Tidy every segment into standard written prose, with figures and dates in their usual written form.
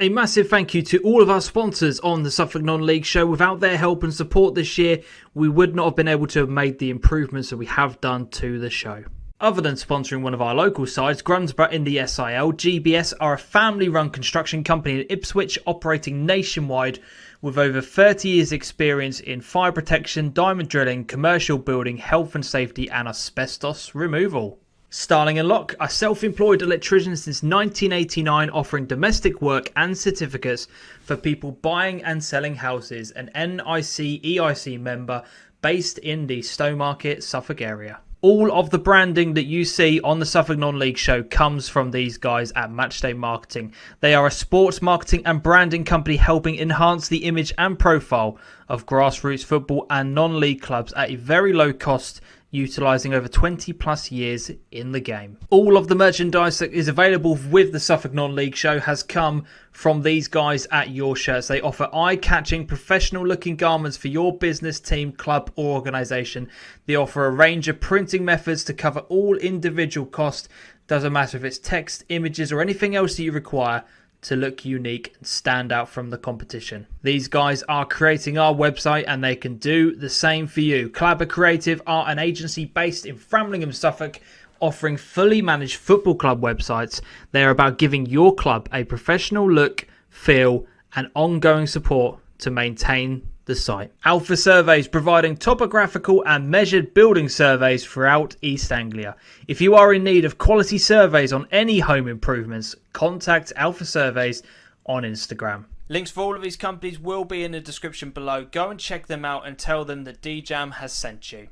A massive thank you to all of our sponsors on the Suffolk Non-League show. Without their help and support this year, we would not have been able to have made the improvements that we have done to the show. Other than sponsoring one of our local sides, Grunsborough in the SIL, GBS are a family-run construction company in Ipswich operating nationwide with over 30 years experience in fire protection, diamond drilling, commercial building, health and safety and asbestos removal. Starling & Lock, a self-employed electrician since 1989 offering domestic work and certificates for people buying and selling houses, an NIC EIC member based in the Stowmarket, Suffolk area. All of the branding that you see on the Suffolk Non-League show comes from these guys at Matchday Marketing. They are a sports marketing and branding company helping enhance the image and profile of grassroots football and non-league clubs at a very low cost, utilising over 20 plus years in the game. All of the merchandise that is available with the Suffolk Non-League show has come from these guys at Your Shirts. They offer eye-catching, professional-looking garments for your business, team, club or organisation. They offer a range of printing methods to cover all individual costs. Doesn't matter if it's text, images or anything else that you require to look unique and stand out from the competition. These guys are creating our website and they can do the same for you. Clabber Creative are an agency based in Framlingham, Suffolk, offering fully managed football club websites. They are about giving your club a professional look, feel and ongoing support to maintain the site. Alpha Surveys, providing topographical and measured building surveys throughout East Anglia. If you are in need of quality surveys on any home improvements, contact Alpha Surveys on Instagram. Links for all of these companies will be in the description below. Go and check them out and tell them that DeeJam has sent you.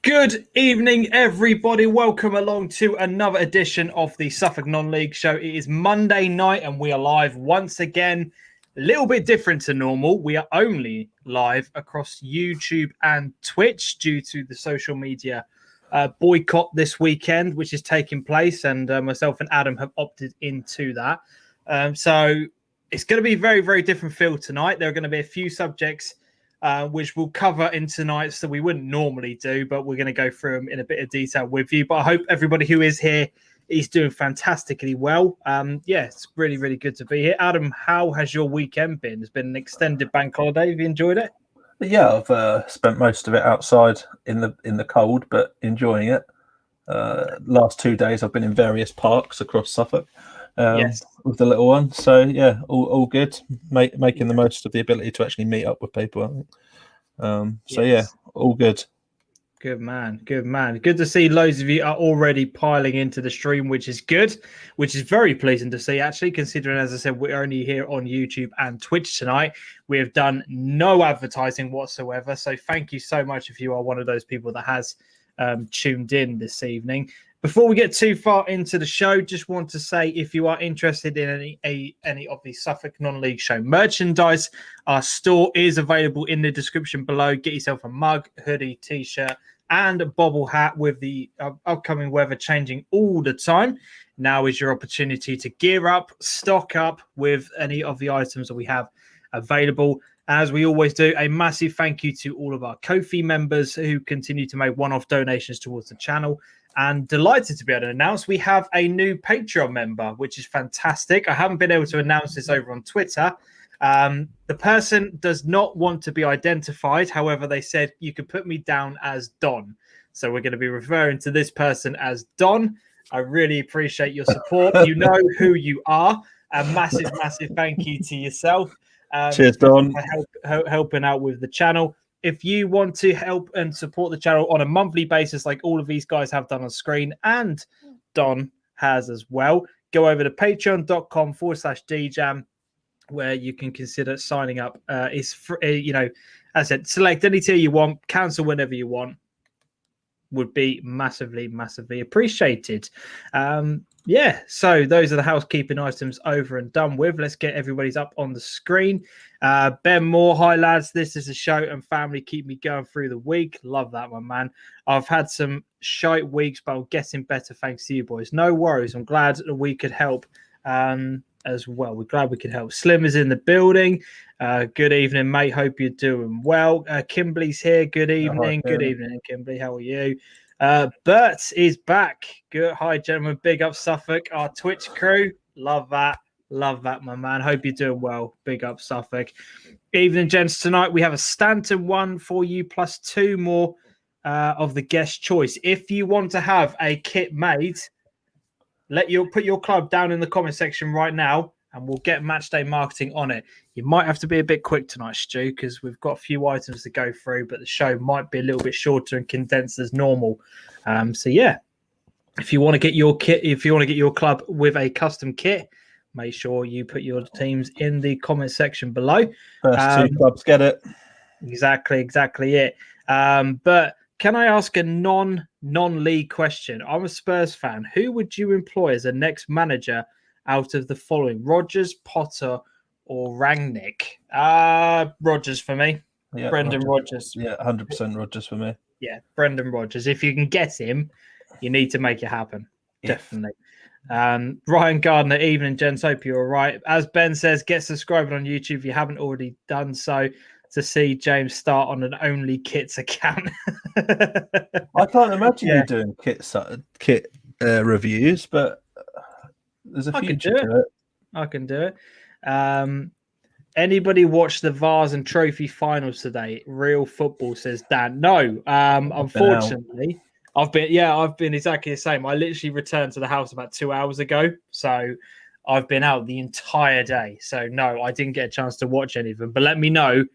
Good evening, everybody. Welcome along to another edition of the Suffolk Non-League show. It is Monday night and we are live once again. A little bit different to normal. We are only live across YouTube and Twitch due to the social media boycott this weekend, which is taking place. And myself and Adam have opted into that. So it's going to be a very, very different feel tonight. There are going to be a few subjects which we'll cover in tonight that we wouldn't normally do, but we're going to go through them in a bit of detail with you. But I hope everybody who is here is doing fantastically well. Yeah, it's really, really good to be here. Adam, how has your weekend been? It's been an extended bank holiday. Have you enjoyed it? Yeah, I've spent most of it outside in the cold, but enjoying it. Last 2 days I've been in various parks across Suffolk. Yes. With the little one. So yeah, all good. Making the most of the ability to actually meet up with people, I think. So yeah, all good. Good man. Good man. Good to see loads of you are already piling into the stream, which is good, which is very pleasing to see, actually, considering, as I said, we're only here on YouTube and Twitch tonight. We have done no advertising whatsoever. So thank you so much if you are one of those people that has tuned in this evening. Before we get too far into the show, just want to say if you are interested in any of the Suffolk Non-League show merchandise, our store is available in the description below. Get yourself a mug, hoodie, t-shirt and a bobble hat. With the upcoming weather changing all the time, now is your opportunity to gear up, stock up with any of the items that we have available. As we always do, a massive thank you to all of our Ko-fi members who continue to make one-off donations towards the channel. And delighted to be able to announce we have a new Patreon member, which is fantastic. I haven't been able to announce this over on Twitter. The person does not want to be identified. However, they said you could put me down as Don. So we're going to be referring to this person as Don. I really appreciate your support. You know who you are. A massive, massive thank you to yourself. Cheers, Don. For helping out with the channel. If you want to help and support the channel on a monthly basis, like all of these guys have done on screen and Don has as well, go over to patreon.com/DeeJam, where you can consider signing up. It's free, you know, as I said, select any tier you want, cancel whenever you want. Would be massively, massively appreciated. Yeah, so those are the housekeeping items over and done with. Let's get everybody's up on the screen. Ben Moore, hi lads. This is the show and family keep me going through the week. Love that one, man. I've had some shite weeks, but I'm getting better thanks to you boys. No worries. I'm glad that we could help as well. We're glad we could help. Slim is in the building. Good evening, mate. Hope you're doing well. Kimberly's here. Good evening. Good evening, Kimberly. How are you? Bert is back. Good. Hi, gentlemen. Big up Suffolk, our Twitch crew. Love that. Love that, my man. Hope you're doing well. Big up Suffolk. Evening, gents. Tonight we have a Stanton one for you, plus 2 more of the guest choice. If you want to have a kit made, put your club down in the comment section right now, and we'll get matchday marketing on it. You might have to be a bit quick tonight, Stu, because we've got a few items to go through, but the show might be a little bit shorter and condensed as normal. So yeah, if you want to get your kit, if you want to get your club with a custom kit, make sure you put your teams in the comment section below. First 2 clubs get it. Exactly it. But can I ask a non-league question? I'm a Spurs fan. Who would you employ as a next manager out of the following? Rodgers, Potter, or Rangnick? Rodgers for me. Yeah, Brendan Rodgers. Yeah, 100% Rodgers for me. Yeah, Brendan Rodgers. If you can get him, you need to make it happen. Yeah. Definitely. Ryan Gardner, evening, gents. Hope you're all right. As Ben says, get subscribed on YouTube if you haven't already done so, to see James start on an Only Kits account. I can't imagine you doing kit reviews, but there's a future to it. I can do it. Anybody watch the Vase and Trophy finals today? Real football, says Dan. No, unfortunately, I've been exactly the same. I literally returned to the house about 2 hours ago, so I've been out the entire day. So no, I didn't get a chance to watch any of them. But let me know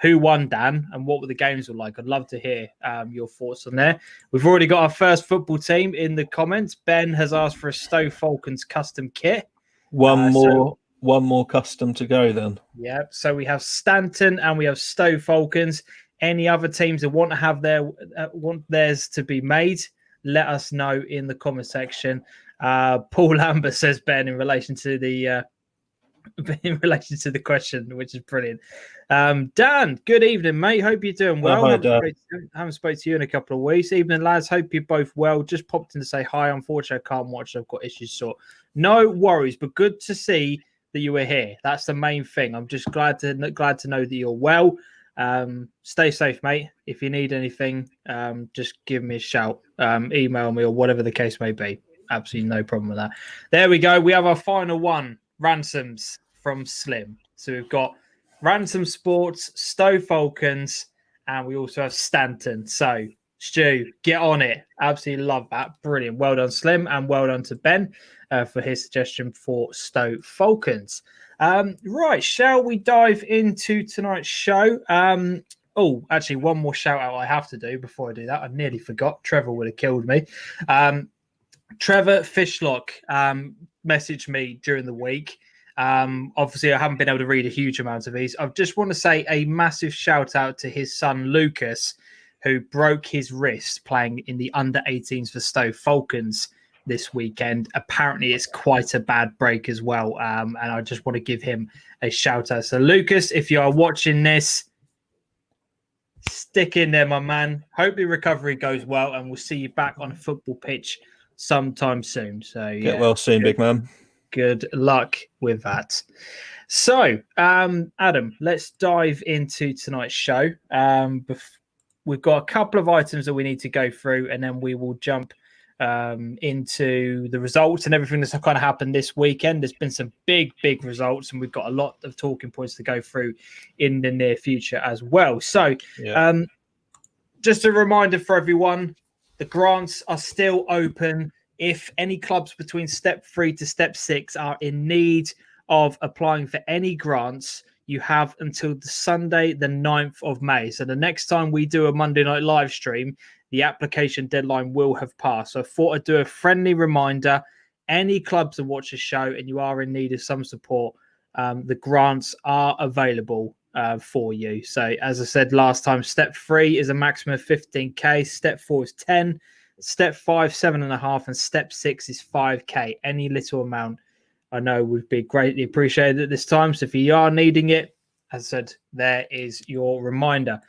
who won, Dan, and what the games were like. I'd love to hear your thoughts on there. We've already got our first football team in the comments. Ben has asked for a Stoke Falcons custom kit. One more custom to go then. Yeah, so we have Stanton and we have Stoke Falcons. Any other teams that want to have want theirs to be made, let us know in the comment section. Paul Lambert says, Ben, in relation to the question, which is brilliant. Dan, good evening, mate. Hope you're doing well. Haven't spoken to you in a couple of weeks. Evening, lads. Hope you're both well. Just popped in to say hi. Unfortunately, I can't watch. I've got issues. So no worries, but good to see that you were here. That's the main thing. I'm just glad to know that you're well. Stay safe, mate. If you need anything, just give me a shout, email me, or whatever the case may be. Absolutely no problem with that. There we go. We have our final one, ransoms from Slim. So we've got Ransom Sports, Stoke Falcons, and we also have Stanton. So Stu, get on it. Absolutely love that. Brilliant. Well done, Slim, and well done to Ben for his suggestion for Stoke Falcons. Right, shall we dive into tonight's show? Actually, one more shout out I have to do before I do that. I nearly forgot. Trevor would have killed me. Trevor Fishlock messaged me during the week. Obviously, I haven't been able to read a huge amount of these. I just want to say a massive shout out to his son, Lucas, who broke his wrist playing in the under-18s for Stoke Falcons this weekend. Apparently, it's quite a bad break as well. And I just want to give him a shout out. So, Lucas, if you are watching this, stick in there, my man. Hope your recovery goes well, and we'll see you back on a football pitch sometime soon. So, get well soon, big man. Good luck with that. So, Adam, let's dive into tonight's show. We've got a couple of items that we need to go through, and then we will jump into the results and everything that's kind of happened this weekend. There's been some big results, and we've got a lot of talking points to go through in the near future as well. So, just a reminder for everyone, the grants are still open. If any clubs between step 3 to step 6 are in need of applying for any grants, you have until the Sunday, the 9th of May. So the next time we do a Monday night live stream, the application deadline will have passed. So I thought I'd do a friendly reminder. Any clubs that watch the show and you are in need of some support, the grants are available for you. So as I said last time, step 3 is a maximum of 15k. Step 4 is 10. Step 5, 7.5, and step 6 is 5k. Any little amount I know would be greatly appreciated at this time. So if you are needing it, as I said, there is your reminder.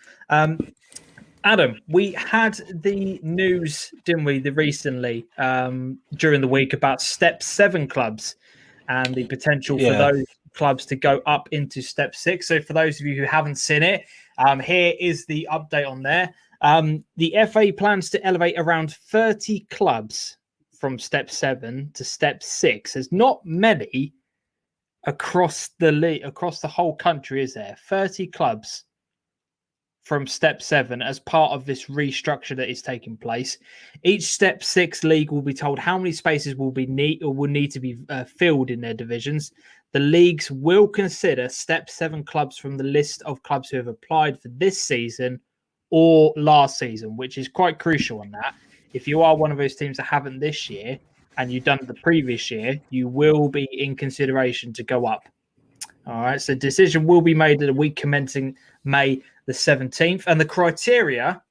Adam, we had the news, didn't we, recently during the week about step 7 clubs and the potential for those clubs to go up into step 6. So for those of you who haven't seen it, here is the update on there. The FA plans to elevate around 30 clubs from step 7 to step 6. There's not many across the league, across the whole country, is there? 30 clubs from step 7 as part of this restructure that is taking place. Each step 6 league will be told how many spaces will need to be filled in their divisions. The leagues will consider step 7 clubs from the list of clubs who have applied for this season or last season, which is quite crucial on that. If you are one of those teams that haven't this year and you've done it the previous year, you will be in consideration to go up. All right, so decision will be made at a week commencing May the 17th, and the criteria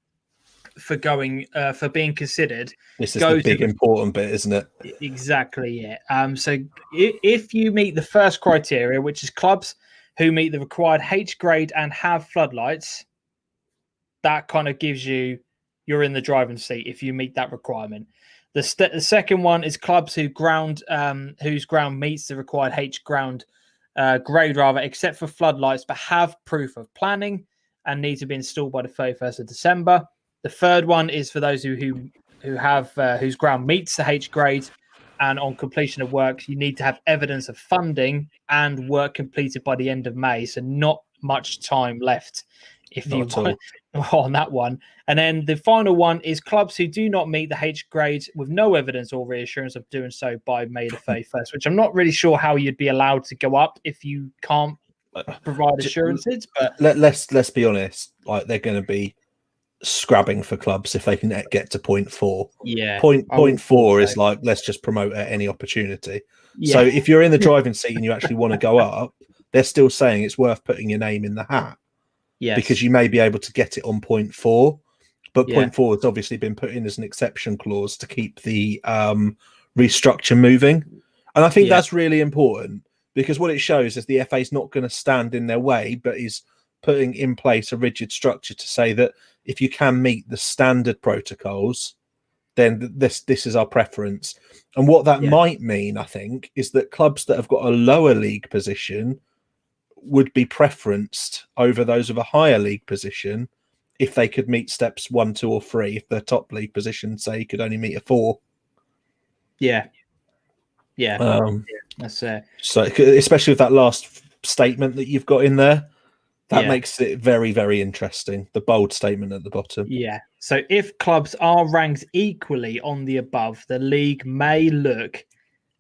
for going for being considered. This is the big important bit, isn't it? Exactly. Yeah. So if you meet the first criteria, which is clubs who meet the required H grade and have floodlights, that kind of gives you're in the driving seat if you meet that requirement. The second one is clubs whose ground meets the required H ground grade, except for floodlights, but have proof of planning and need to be installed by the 31st of December. The third one is for those who have whose ground meets the H grade, and on completion of work, you need to have evidence of funding and work completed by the end of May. So not much time left if you want on that one. And then the final one is clubs who do not meet the H grade with no evidence or reassurance of doing so by May the 31st, which I'm not really sure how you'd be allowed to go up if you can't provide assurances. But let's be honest, like they're going to be scrabbing for clubs if they can get to point 4. Yeah, point 4 is like, let's just promote at any opportunity. So if you're in the driving seat and you actually want to go up, they're still saying it's worth putting your name in the hat. Yes. Because you may be able to get it on point 4, but point 4 has obviously been put in as an exception clause to keep the restructure moving. And I think that's really important, because what it shows is the FA is not going to stand in their way, but is putting in place a rigid structure to say that if you can meet the standard protocols, then this is our preference. And what that might mean, I think, is that clubs that have got a lower league position would be preferenced over those of a higher league position if they could meet steps 1, 2, or 3. If the top league position, say, could only meet a 4. That's so especially with that last statement that you've got in there, that makes it very, very interesting. The bold statement at the bottom. So if clubs are ranked equally on the above, the league may look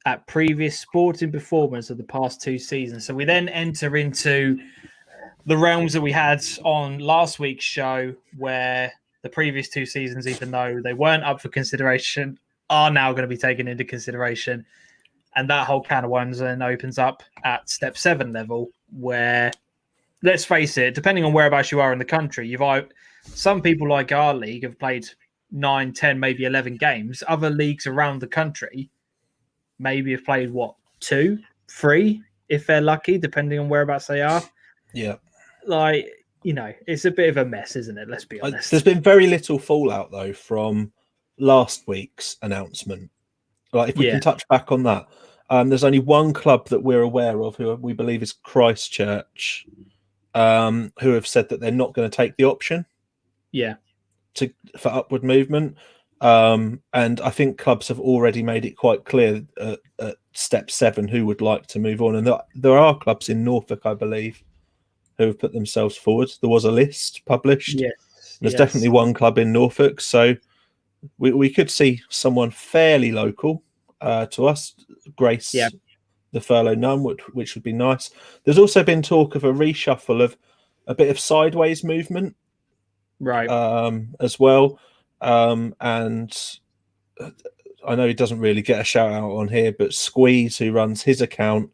at previous sporting performance of the past 2 seasons. So we then enter into the realms that we had on last week's show, where the previous 2 seasons, even though they weren't up for consideration, are now going to be taken into consideration. And that whole can of worms then opens up at step 7 level, where, let's face it, depending on whereabouts you are in the country, some people like our league have played 9, 10, maybe 11 games. Other leagues around the country maybe have played 2, 3, if they're lucky, depending on whereabouts they are. It's a bit of a mess, isn't it? Let's be honest. There's been very little fallout though from last week's announcement. Like, if we can touch back on that, there's only one club that we're aware of who we believe is Christchurch, who have said that they're not going to take the option for upward movement. And I think clubs have already made it quite clear at step 7 who would like to move on. And there are clubs in Norfolk, I believe, who have put themselves forward. There was a list published. There's definitely one club in Norfolk. So we could see someone fairly local to us grace the furlough none, which would be nice. There's also been talk of a reshuffle of a bit of sideways movement as well. And I know he doesn't really get a shout out on here, but Squeeze, who runs his account,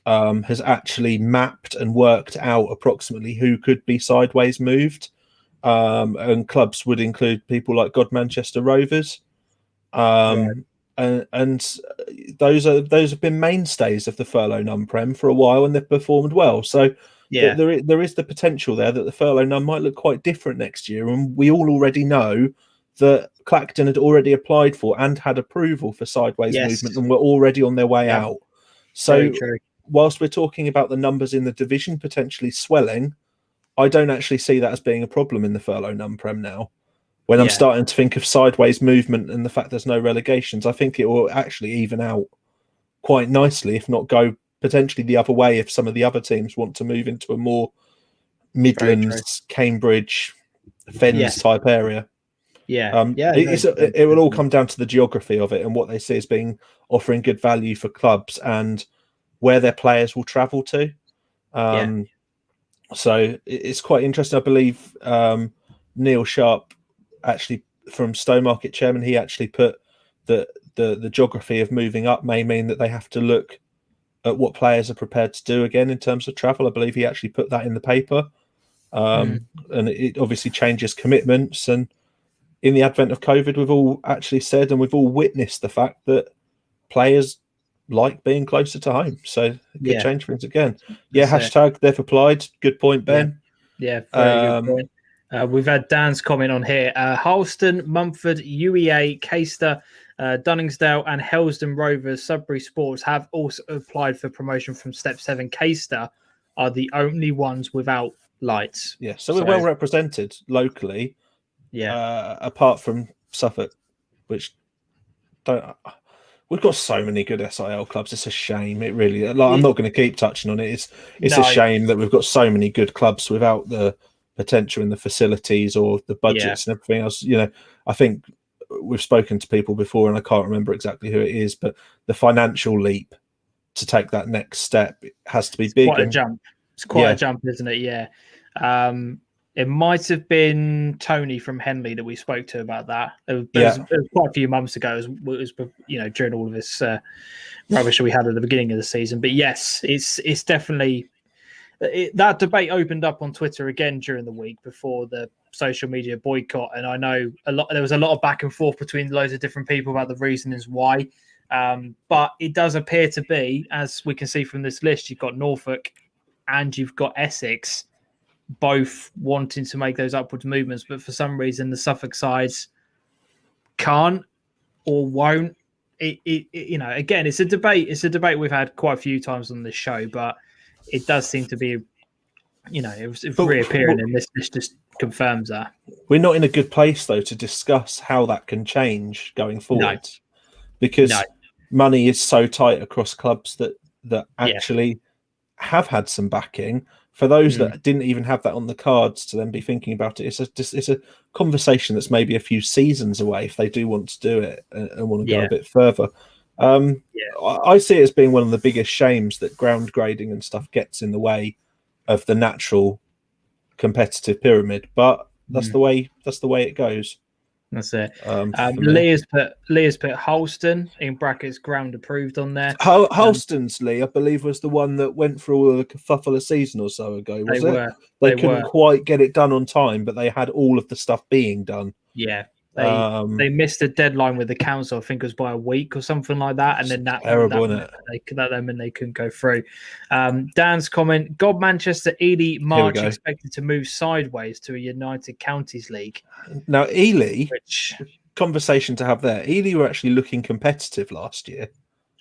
has actually mapped and worked out approximately who could be sideways moved. And clubs would include people like God Manchester Rovers, And those have been mainstays of the furlough non-prem for a while, and they've performed well. So there is the potential there that the furlough non might look quite different next year, and we all already know that Clacton had already applied for and had approval for sideways movement, and were already on their way out. So whilst we're talking about the numbers in the division potentially swelling, I don't actually see that as being a problem in the furlough non-prem now. When I'm starting to think of sideways movement and the fact there's no relegations, I think it will actually even out quite nicely, if not go potentially the other way if some of the other teams want to move into a more Midlands, Cambridge, Fens type area. It will all come down to the geography of it and what they see as being offering good value for clubs and where their players will travel to. So it's quite interesting. I believe Neil Sharp, actually from Stowmarket chairman, he actually put that the geography of moving up may mean that they have to look at what players are prepared to do again in terms of travel. I believe he actually put that in the paper. And it obviously changes commitments. And in the advent of COVID, we've all actually said and we've all witnessed the fact that players like being closer to home. So it could change things again. Hashtag they've applied. Good point, Ben. Very good point. We've had Dan's comment on here. Harleston, Mumford, UEA, Caister, Dunningsdale and Helsden Rovers, Sudbury Sports have also applied for promotion from Step 7. Caister are the only ones without lights. So we're well represented locally. Apart from Suffolk, which we've got so many good SIL clubs. It's a shame. It really. I'm not going to keep touching on it. It's a shame that we've got so many good clubs without the potential in the facilities or the budgets and everything else. I think we've spoken to people before, and I can't remember exactly who it is, but the financial leap to take that next step has to be big. Quite a jump. It's quite a jump, isn't it? Yeah. It might have been Tony from Henley that we spoke to about that. It was quite a few months ago. It was during all of this rubbish that we had at the beginning of the season. But yes, it's definitely that debate opened up on Twitter again during the week before the social media boycott, and I know there was a lot of back and forth between loads of different people about the reasons why. But it does appear to be, as we can see from this list, you've got Norfolk and you've got Essex both wanting to make those upwards movements, but for some reason the Suffolk sides can't or won't. Again, it's a debate. It's a debate we've had quite a few times on this show, but it does seem to be, it's reappearing, and this just confirms that. We're not in a good place though to discuss how that can change going forward, because money is so tight across clubs that actually have had some backing. For those that didn't even have that on the cards to then be thinking about it, it's a conversation that's maybe a few seasons away if they do want to do it and want to go a bit further. I see it as being one of the biggest shames that ground grading and stuff gets in the way of the natural competitive pyramid, but that's the way it goes. That's it. Leah's put Harleston in brackets ground approved on there. Harleston's Lee, I believe, was the one that went through all of the kerfuffle a season or so ago. They couldn't quite get it done on time, but they had all of the stuff being done. Yeah. They missed a deadline with the council, I think it was by a week or something like that, and then that meant they couldn't go through. Dan's comment: God, Manchester, Ely, March expected to move sideways to a United Counties League. Now, Ely, conversation to have there. Ely were actually looking competitive last year.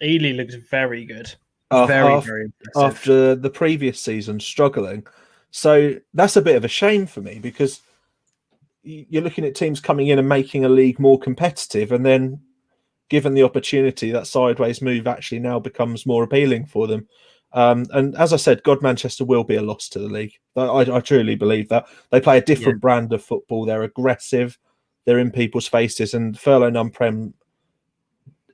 Ely looks very good, very impressive after the previous season struggling. So that's a bit of a shame for me, because you're looking at teams coming in and making a league more competitive, and then given the opportunity, that sideways move actually now becomes more appealing for them. And as I said, God, Manchester will be a loss to the league. I truly believe that. They play a different brand of football. They're aggressive. They're in people's faces. And Furlough Non-Prem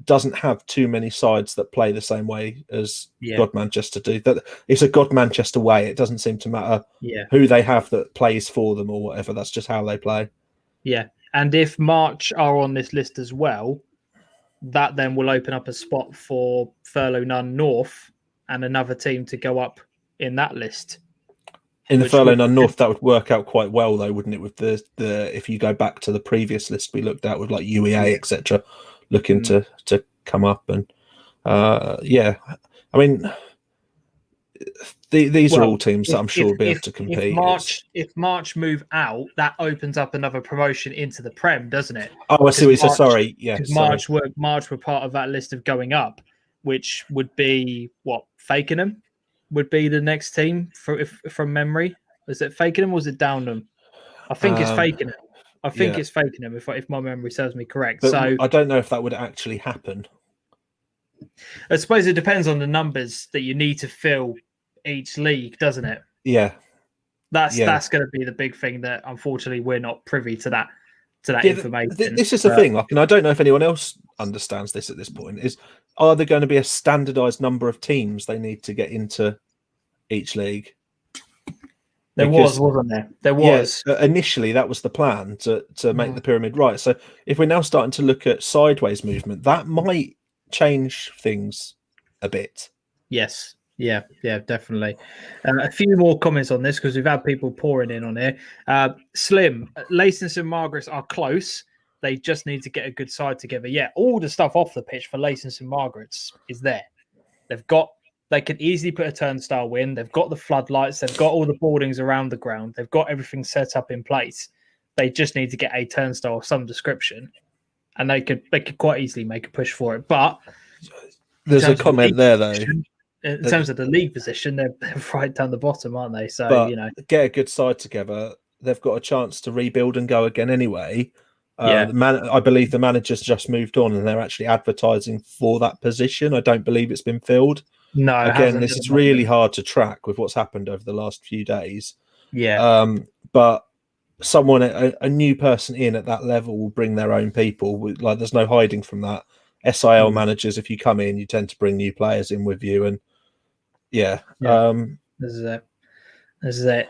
doesn't have too many sides that play the same way as God Manchester do. It's a God Manchester way. It doesn't seem to matter who they have that plays for them or whatever. That's just how they play. Yeah. And if March are on this list as well, that then will open up a spot for Furlough None North and another team to go up in that list. In the Furlough None North, that would work out quite well, though, wouldn't it? With the if you go back to the previous list we looked at with like UEA, etc. looking to come up. And I mean, these are all teams that I'm sure will be able to compete. If March move out, that opens up another promotion into the Prem, doesn't it? Oh, I see what you said. Sorry, yeah. March were part of that list of going up, which would be what Fakenham would be the next team from memory. Was it Fakenham or was it Downham? I think it's Fakenham. It's Fakenham if my memory serves me correct. But so I don't know if that would actually happen. I suppose it depends on the numbers that you need to fill each league, doesn't it? Yeah. That's going to be the big thing that unfortunately we're not privy to that information. This is the thing, and I don't know if anyone else understands this at this point, is are there going to be a standardized number of teams they need to get into each league? Wasn't there? There was. Initially, that was the plan to make the pyramid right. So if we're now starting to look at sideways movement, that might change things a bit. Yes. Yeah, definitely. A few more comments on this because we've had people pouring in on here. Slim, Leyton St Margaret's are close. They just need to get a good side together. Yeah, all the stuff off the pitch for Leyton St Margaret's is there. They can easily put a turnstile in. They've got the floodlights. They've got all the boardings around the ground. They've got everything set up in place. They just need to get a turnstile of some description, and they could quite easily make a push for it. But there's a comment there though. In terms of the league position, they're right down the bottom, aren't they? So, get a good side together. They've got a chance to rebuild and go again anyway. I believe the manager's just moved on and they're actually advertising for that position. I don't believe it's been filled. No, again, this is really hard to track with what's happened over the last few days. Yeah. But someone, a new person in at that level will bring their own people. Like, there's no hiding from that. SIL managers, if you come in, you tend to bring new players in with you, and this is it.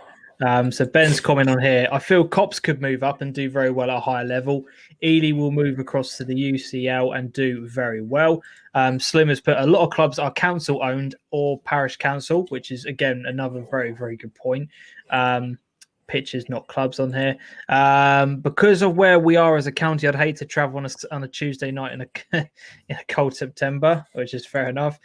So Ben's comment on here. I feel Cops could move up and do very well at a higher level. Ely will move across to the UCL and do very well. Slim has put a lot of clubs are council owned or parish council, which is again another very, very good point. Pitches, not clubs on here. Because of where we are as a county, I'd hate to travel on a Tuesday night in a cold September, which is fair enough.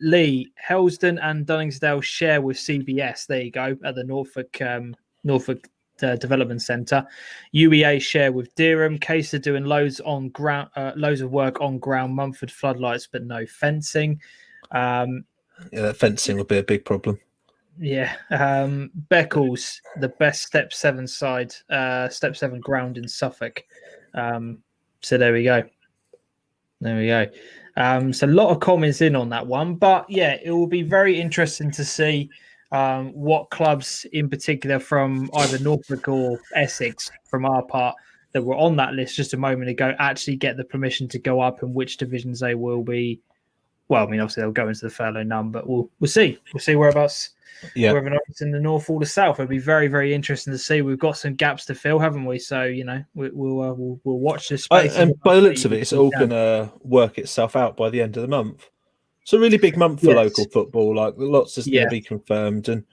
Lee, Helston and Dunningsdale share with CBS. There you go, at the Norfolk Development Centre. UEA share with Dereham. Case are doing loads of work on ground. Mumford floodlights, but no fencing. Fencing would be a big problem. Yeah, Beccles, the best Step 7 side, Step 7 ground in Suffolk. So there we go. So a lot of comments in on that one, but yeah, it will be very interesting to see what clubs in particular from either Norfolk or Essex, from our part, that were on that list just a moment ago, actually get the permission to go up and which divisions they will be. Well, I mean, obviously they'll go into the furlough none, but we'll see. We'll see whereabouts. Yeah, whether or not it's in the north or the south, it'll be very, very interesting to see. We've got some gaps to fill, haven't we? So we'll watch this space. And by the looks of it, it's all going to work itself out by the end of the month. It's a really big month for local football. Like, lots is going to be confirmed, and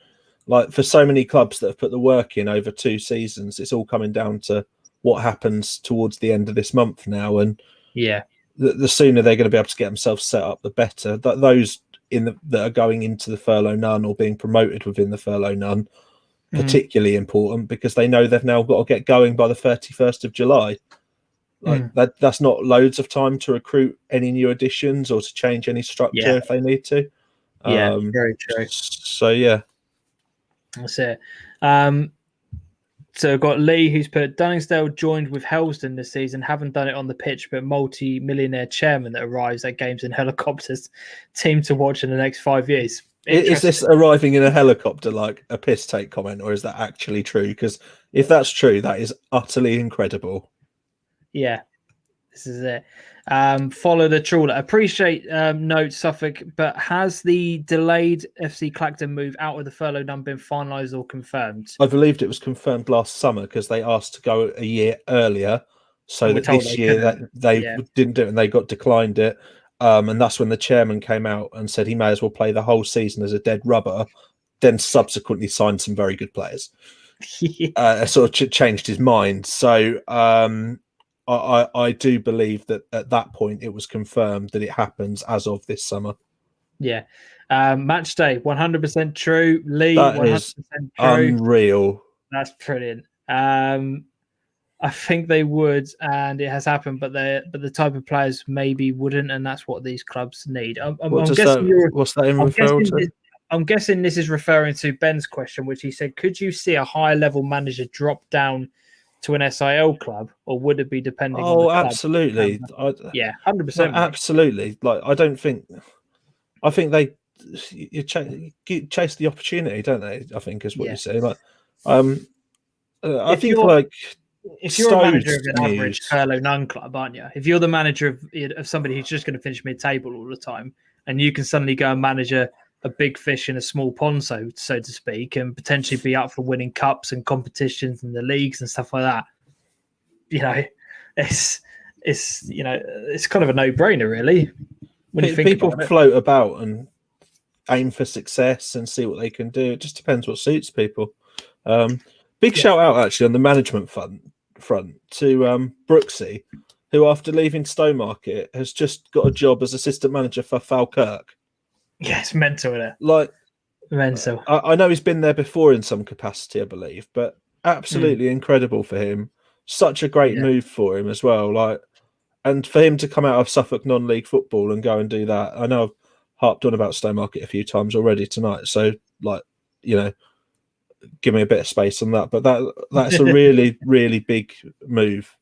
like for so many clubs that have put the work in over 2 seasons, it's all coming down to what happens towards the end of this month now. And the sooner they're going to be able to get themselves set up, the better. Those that are going into the furlough none or being promoted within the furlough none, particularly important, because they know they've now got to get going by the 31st of July. Like that's not loads of time to recruit any new additions or to change any structure if they need to. Very true. So yeah, that's it. So I've got Lee, who's put Dunningsdale joined with Helston this season, haven't done it on the pitch, but multi-millionaire chairman that arrives at games in helicopters, team to watch in the next 5 years. Is this arriving in a helicopter like a piss take comment, or is that actually true? Because if that's true, that is utterly incredible. Yeah, this is it. Follow the trawler. Appreciate note Suffolk, but has the delayed FC Clacton move out of the furlough none been finalised or confirmed? I believed it was confirmed last summer because they asked to go a year earlier, so that this year that they didn't do it and they got declined it. And that's when the chairman came out and said he may as well play the whole season as a dead rubber. Then subsequently signed some very good players. Sort of changed his mind. So I do believe that at that point it was confirmed that it happens as of this summer. Yeah. Match day, 100% true. Lee, That 100% is true. unreal. That's brilliant. I think they would, and it has happened, but the type of players maybe wouldn't, and that's what these clubs need. I'm guessing what's that in referral to? I'm guessing this is referring to Ben's question, which he said, could you see a higher level manager drop down to an SIL club, or would it be depending on the club? Absolutely. Yeah, 100%. Absolutely. Like, I think they chase the opportunity, don't they? I think is what you're saying. Like, I think like if you're a manager of an average Curlo Nun club, aren't you? If you're the manager of somebody who's just going to finish mid-table all the time, and you can suddenly go and manage a big fish in a small pond, so to speak, and potentially be up for winning cups and competitions and the leagues and stuff like that, it's kind of a no-brainer, really. When you think people float about and aim for success and see what they can do. It just depends what suits people. Big shout out actually on the management front to Brooksy, who after leaving Stowmarket has just got a job as assistant manager for Falkirk. Yeah, it's mental, isn't it? Like, mental. I know he's been there before in some capacity, I believe, but absolutely incredible for him. Such a great move for him as well. Like, and for him to come out of Suffolk non-league football and go and do that. I know I've harped on about Stowmarket a few times already tonight, so like, give me a bit of space on that. But that's a really, really big move.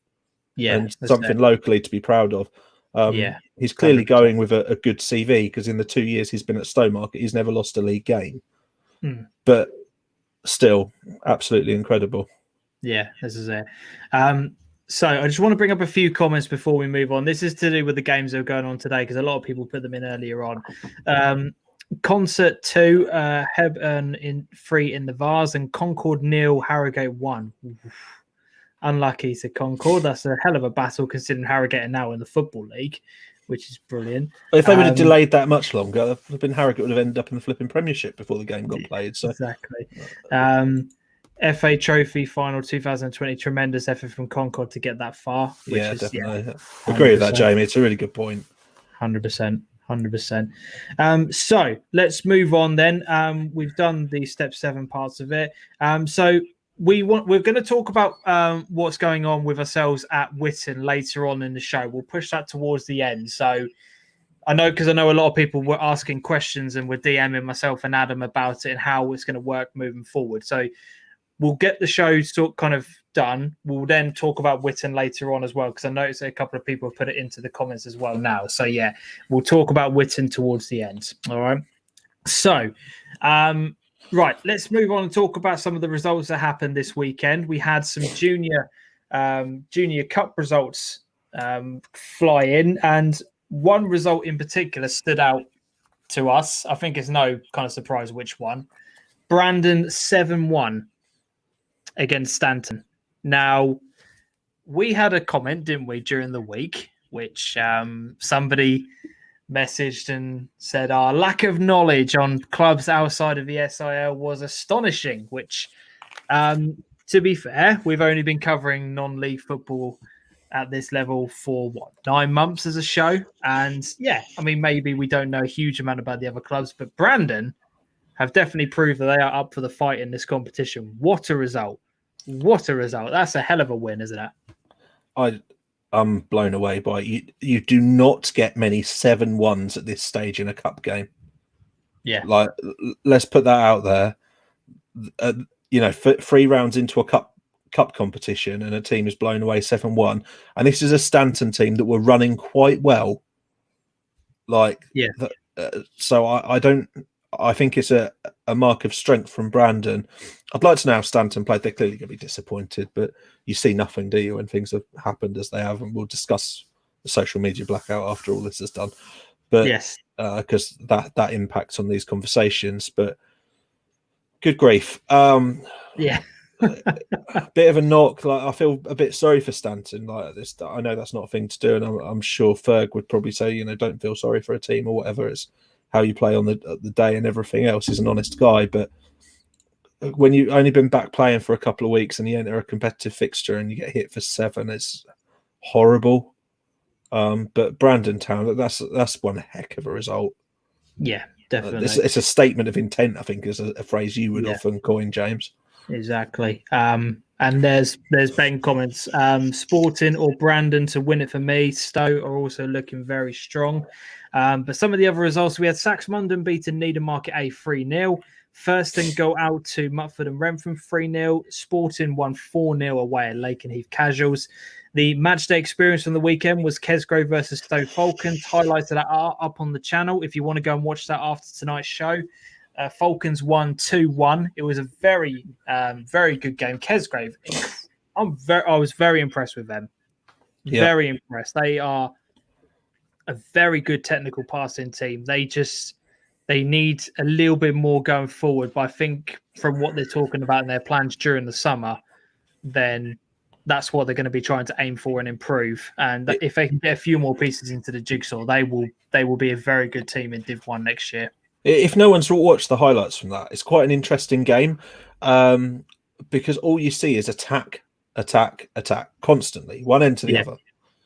Yeah, and something locally to be proud of. He's clearly 100%. Going with a good CV, because in the 2 years he's been at Stowmarket, he's never lost a league game. But still, absolutely incredible. Yeah, this is it. So I just want to bring up a few comments before we move on. This is to do with the games that are going on today, because a lot of people put them in earlier on. Concert 2, Hebburn in 3 in the Vars, and Concord 0, Harrogate 1. Unlucky to Concord. That's a hell of a battle, considering Harrogate are now in the Football League, which is brilliant. If they would have delayed that much longer, Harrogate would have ended up in the flipping Premiership before the game got played. So exactly. FA Trophy final 2020, tremendous effort from Concord to get that far. Definitely. Agree with that, Jamie. It's a really good point. 100%. So let's move on then. We've done the step 7 parts of it. So we're going to talk about what's going on with ourselves at Witten later on in the show. We'll push that towards the end. So I know a lot of people were asking questions and were DMing myself and Adam about it and how it's going to work moving forward. So we'll get the show kind of done. We'll then talk about Witten later on as well, because I noticed a couple of people have put it into the comments as well now. So yeah, we'll talk about Witten towards the end. All right. So, right, let's move on and talk about some of the results that happened this weekend. We had some junior cup results fly in, and one result in particular stood out to us. I think it's no kind of surprise which one. Brandon 7-1 against Stanton. Now, we had a comment, didn't we, during the week, which somebody messaged and said our lack of knowledge on clubs outside of the SIL was astonishing, which, to be fair, we've only been covering non-league football at this level for 9 months as a show. And yeah, I mean, maybe we don't know a huge amount about the other clubs, but Brandon have definitely proved that they are up for the fight in this competition. What a result. That's a hell of a win, isn't it? I'm blown away by it. You do not get many 7-1s at this stage in a cup game. Yeah. Like, let's put that out there. 3 rounds into a cup competition and a team is blown away 7-1. And this is a Stanton team that were running quite well. So I think it's a mark of strength from Brandon. I'd like to know how Stanton played. They're clearly going to be disappointed, but you see nothing, do you, when things have happened as they have? And we'll discuss the social media blackout after all this is done. But yes, because that impacts on these conversations. But good grief. Yeah. Bit of a knock. Like, I feel a bit sorry for Stanton. Like this, I know that's not a thing to do, and I'm sure Ferg would probably say, don't feel sorry for a team or whatever. It's how you play on the day and everything else. He's an honest guy, but when you've only been back playing for a couple of weeks and you enter a competitive fixture and you get hit for 7, it's horrible. But Brandon Town, that's one heck of a result. Yeah, definitely. It's a statement of intent, I think, is a phrase you would Yeah. often coin, James. Exactly. And there's Ben comments. Sporting or Brandon to win it for me. Stowe are also looking very strong. But some of the other results, we had Saxmundham beating Needham Market A 3-0. Thurston go out to Mutford and Renfrew 3-0. Sporting won 4-0 away at Lakenheath Casuals. The matchday experience from the weekend was Kesgrove versus Stoke Falcon. Highlights of that are up on the channel if you want to go and watch that after tonight's show. Falcons won 2-1. It was a very, very good game. Kesgrove, I was very impressed with them. Yeah. Very impressed. They are a very good technical passing team. They need a little bit more going forward. But I think from what they're talking about in their plans during the summer, then that's what they're going to be trying to aim for and improve. And if they can get a few more pieces into the jigsaw, they will be a very good team in Div 1 next year. If no one's watched the highlights from that, it's quite an interesting game because all you see is attack constantly, one end to the other.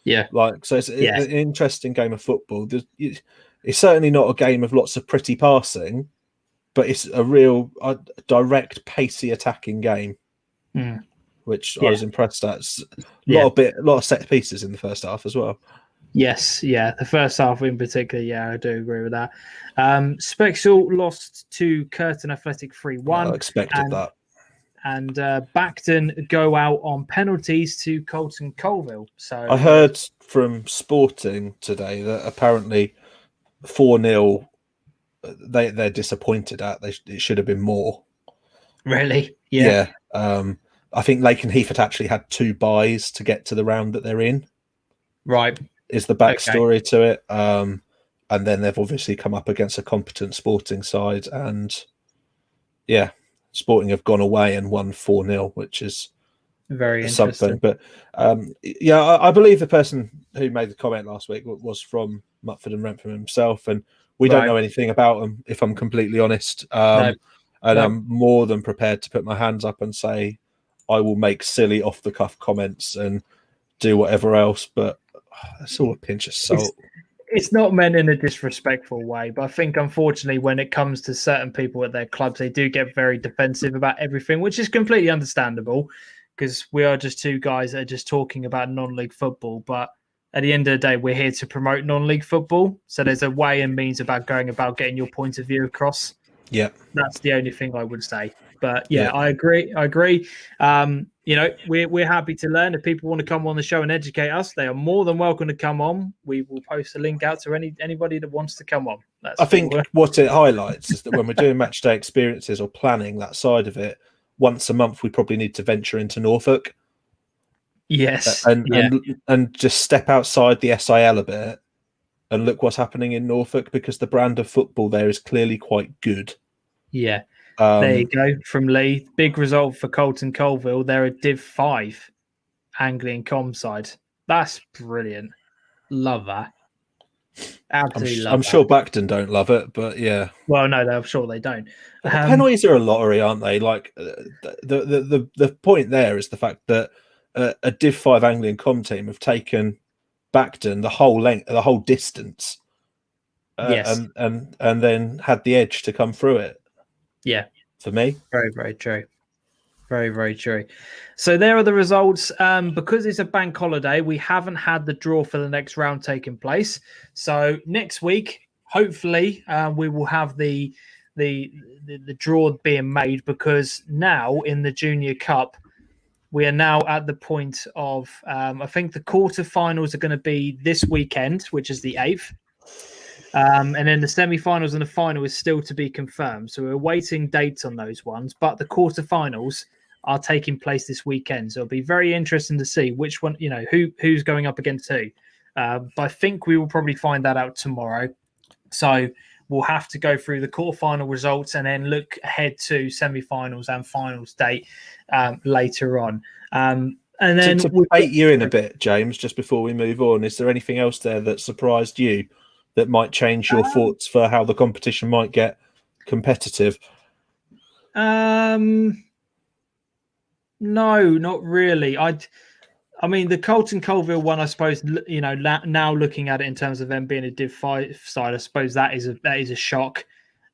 Yeah. So it's an interesting game of football. It's certainly not a game of lots of pretty passing, but it's a real direct, pacey attacking game, which I was impressed at. A lot of set pieces in the first half as well. Yes, yeah. The first half in particular, I do agree with that. Spexel lost to Curtin Athletic 3-1. I expected that. And Bacton go out on penalties to Colton Colville. So I heard from Sporting today that apparently 4-0 they're disappointed at. It should have been more. Really? Yeah. I think Lakenheath had actually had 2 byes to get to the round that they're in. Right. Is the backstory to it. And then they've obviously come up against a competent Sporting side. And Sporting have gone away and won 4-0, which is very something. interesting. But I believe the person who made the comment last week was from Mutford and Renfrew himself. And we don't know anything about him, if I'm completely honest. I'm more than prepared to put my hands up and say I will make silly off-the-cuff comments and do whatever else, but it's all a pinch of salt. It's not meant in a disrespectful way, but I think, unfortunately, when it comes to certain people at their clubs, they do get very defensive about everything, which is completely understandable because we are just 2 guys that are just talking about non-league football. But at the end of the day, we're here to promote non-league football. So there's a way and means about going about getting your point of view across. Yeah. That's the only thing I would say. But I agree. We're happy to learn. If people want to come on the show and educate us, they are more than welcome to come on. We will post a link out to anybody that wants to come on. I think what it highlights is that when we're doing match day experiences or planning that side of it, once a month we probably need to venture into Norfolk. Yes. And just step outside the SIL a bit and look what's happening in Norfolk, because the brand of football there is clearly quite good. Yeah. There you go, from Lee. Big result for Colton Colville. They're a Div 5 Anglian Com side. That's brilliant. Love that. Absolutely love I'm sure Bacton don't love it, but yeah. Well, no, I'm sure they don't. Penalties are a lottery, aren't they? Like the point there is the fact that a Div 5 Anglian Com team have taken Bacton the whole distance, and then had the edge to come through it. Yeah. For me. Very, very true. Very, very true. So there are the results. Because it's a bank holiday, we haven't had the draw for the next round taking place. So next week, hopefully, we will have the draw being made, because now in the Junior Cup, we are now at the point of, I think the quarterfinals are going to be this weekend, which is the 8th. And then the semi-finals and the final is still to be confirmed. So we're waiting dates on those ones. But the quarterfinals are taking place this weekend. So it'll be very interesting to see which one, who's going up against who. But I think we will probably find that out tomorrow. So we'll have to go through the quarterfinal results and then look ahead to semi-finals and finals date later on. And then to bait you in a bit, James, just before we move on, is there anything else there that surprised you that might change your thoughts for how the competition might get competitive? No, not really. I mean, the Colton Colville one, I suppose, you know, now looking at it in terms of them being a Div 5 side, I suppose that is a shock.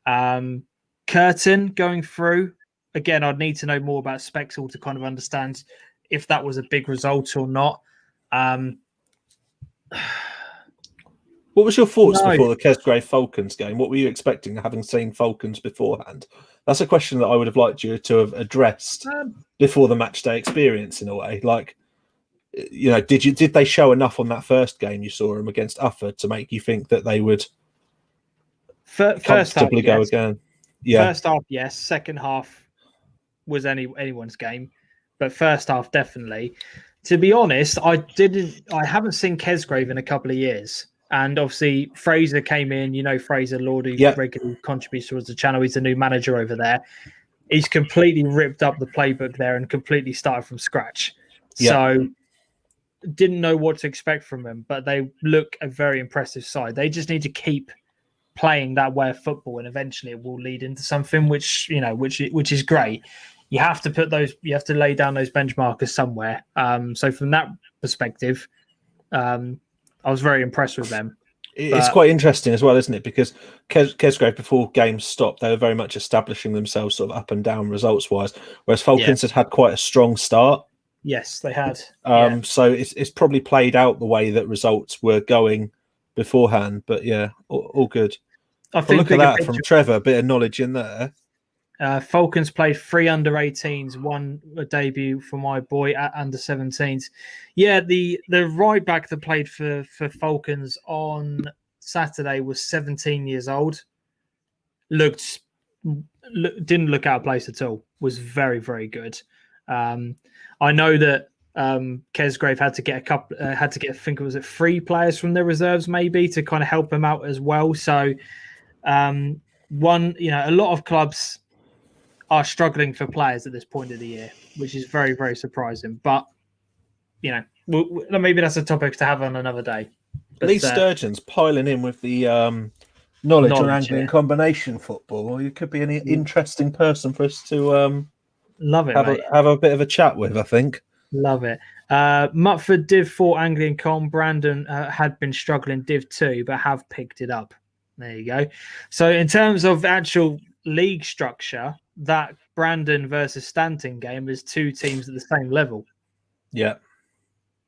Curtin going through, again, I'd need to know more about Spexel to kind of understand if that was a big result or not. What was your thoughts before the Kesgrove Falcons game? What were you expecting, having seen Falcons beforehand? That's a question that I would have liked you to have addressed before the match day experience, in a way. Like, you know, did they show enough on that first game you saw them against Ufford to make you think that they would comfortably go again? Yeah. First half, yes. Second half was anyone's game, but first half definitely. To be honest, I haven't seen Kesgrove in a couple of years. And obviously, Fraser came in. You know, Fraser Lord, who regularly contributes towards the channel. He's the new manager over there. He's completely ripped up the playbook there and completely started from scratch. Yeah. So, didn't know what to expect from them, but they look a very impressive side. They just need to keep playing that way of football, and eventually it will lead into something which is great. You have to lay down those benchmarkers somewhere. So from that perspective, I was very impressed with them. It's quite interesting as well, isn't it? Because Kesgrove, before games stopped, they were very much establishing themselves sort of up and down results-wise, whereas Falcons had quite a strong start. Yes, they had. So it's probably played out the way that results were going beforehand. But yeah, all good. Look at that from Trevor, a bit of knowledge in there. Falcons played 3 under-18s, one a debut for my boy at under-17s. Yeah, the right back that played for Falcons on Saturday was 17 years old. Didn't look out of place at all. Was very, very good. I know that Kesgrove had to get I think it was 3 players from their reserves maybe to kind of help him out as well. So a lot of clubs are struggling for players at this point of the year, which is very, very surprising. But, you know, maybe that's a topic to have on another day. But, Lee Sturgeon's piling in with the knowledge on Anglian combination football. You could be an interesting person for us to love it, have a bit of a chat with, I think. Love it. Mutford Div 4 Anglian Com. Brandon had been struggling Div 2, but have picked it up. There you go. So in terms of actual league structure, that Brandon versus Stanton game is 2 teams at the same level. Yeah.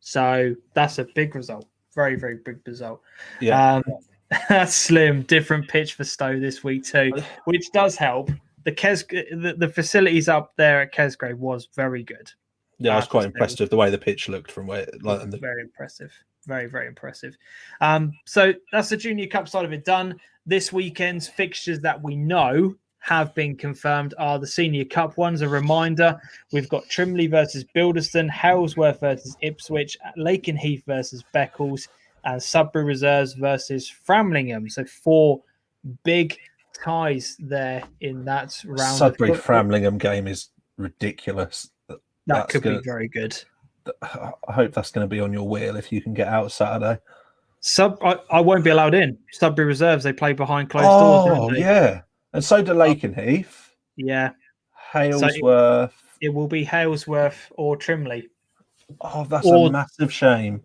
So that's a big result. Very, very big result. Yeah. That's slim. Different pitch for Stowe this week too, which does help. The facilities up there at Kesgrove was very good. Yeah, I was quite impressed with the way the pitch looked from where. Very impressive. Very, very impressive. So that's the Junior Cup side of it done. This weekend's fixtures that we know have been confirmed are the Senior Cup ones. A reminder, we've got Trimley versus Bilderston, Halesworth versus Ipswich, Lakenheath versus Beccles, and Sudbury Reserves versus Framlingham. So 4 big ties there in that round. Sudbury Framlingham game is ridiculous. That could be very good. I hope that's going to be on your wheel if you can get out Saturday. I won't be allowed in. Sudbury Reserves, they play behind closed doors. Oh, yeah. And so do Lakenheath. Yeah. Halesworth. So it will be Halesworth or Trimley. Oh, that's a massive shame.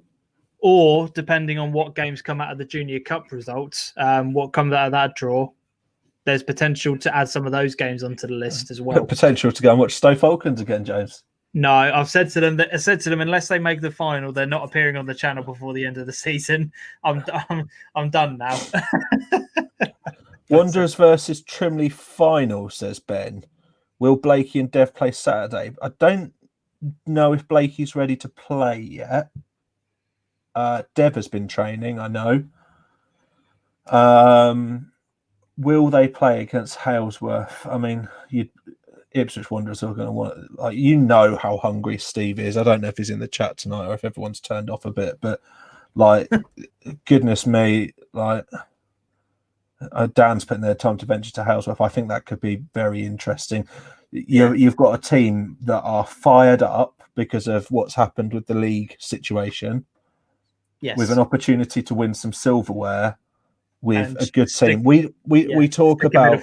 Or, depending on what games come out of the Junior Cup results, what comes out of that draw, there's potential to add some of those games onto the list as well. Potential to go and watch Stoke Falcons again, James. No, I've said to them unless they make the final, they're not appearing on the channel before the end of the season. I'm done now. Wanderers versus Trimley final, says Ben. Will Blakey and Dev play Saturday? I don't know if Blakey's ready to play yet. Dev has been training, I know. Will they play against Halesworth? I mean, Ipswich Wanderers are going to want, you know how hungry Steve is. I don't know if he's in the chat tonight or if everyone's turned off a bit, but goodness me, Dan's putting their time to venture to Halesworth. I think that could be very interesting. You've got a team that are fired up because of what's happened with the league situation. Yes. With an opportunity to win some silverware with a good team. We talk about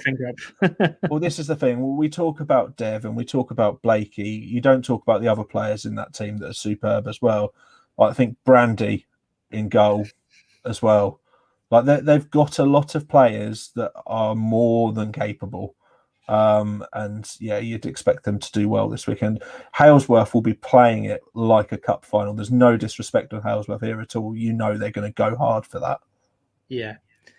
well, this is the thing. We talk about Dev and we talk about Blakey. You don't talk about the other players in that team that are superb as well. I think Brandy in goal as well. Like they've got a lot of players that are more than capable. And yeah, you'd expect them to do well this weekend. Halesworth will be playing it like a cup final. There's no disrespect on Halesworth here at all. You know they're going to go hard for that. Yeah.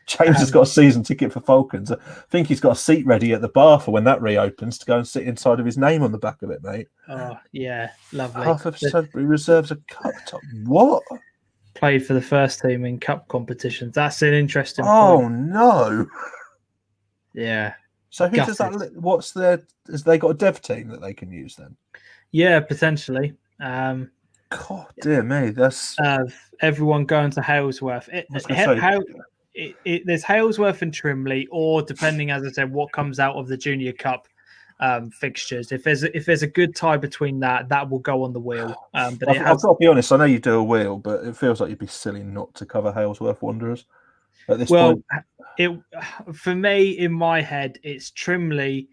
James has got a season ticket for Falcons. I think he's got a seat ready at the bar for when that reopens to go and sit inside of his name on the back of it, mate. Oh, yeah. Lovely. Half of Sudbury reserves a cup top. What? Played for the first team in cup competitions. That's an interesting point. No. Yeah. So who does that? What's their? Has they got a dev team that they can use then? Yeah, potentially. God dear me, that's everyone going to Halesworth. There's Halesworth and Trimley, or depending, as I said, what comes out of the Junior Cup fixtures. If there's a good tie between that will go on the wheel. But I've got to be honest. I know you do a wheel, but it feels like you'd be silly not to cover Halesworth Wanderers at this point. For me, in my head, it's Trimley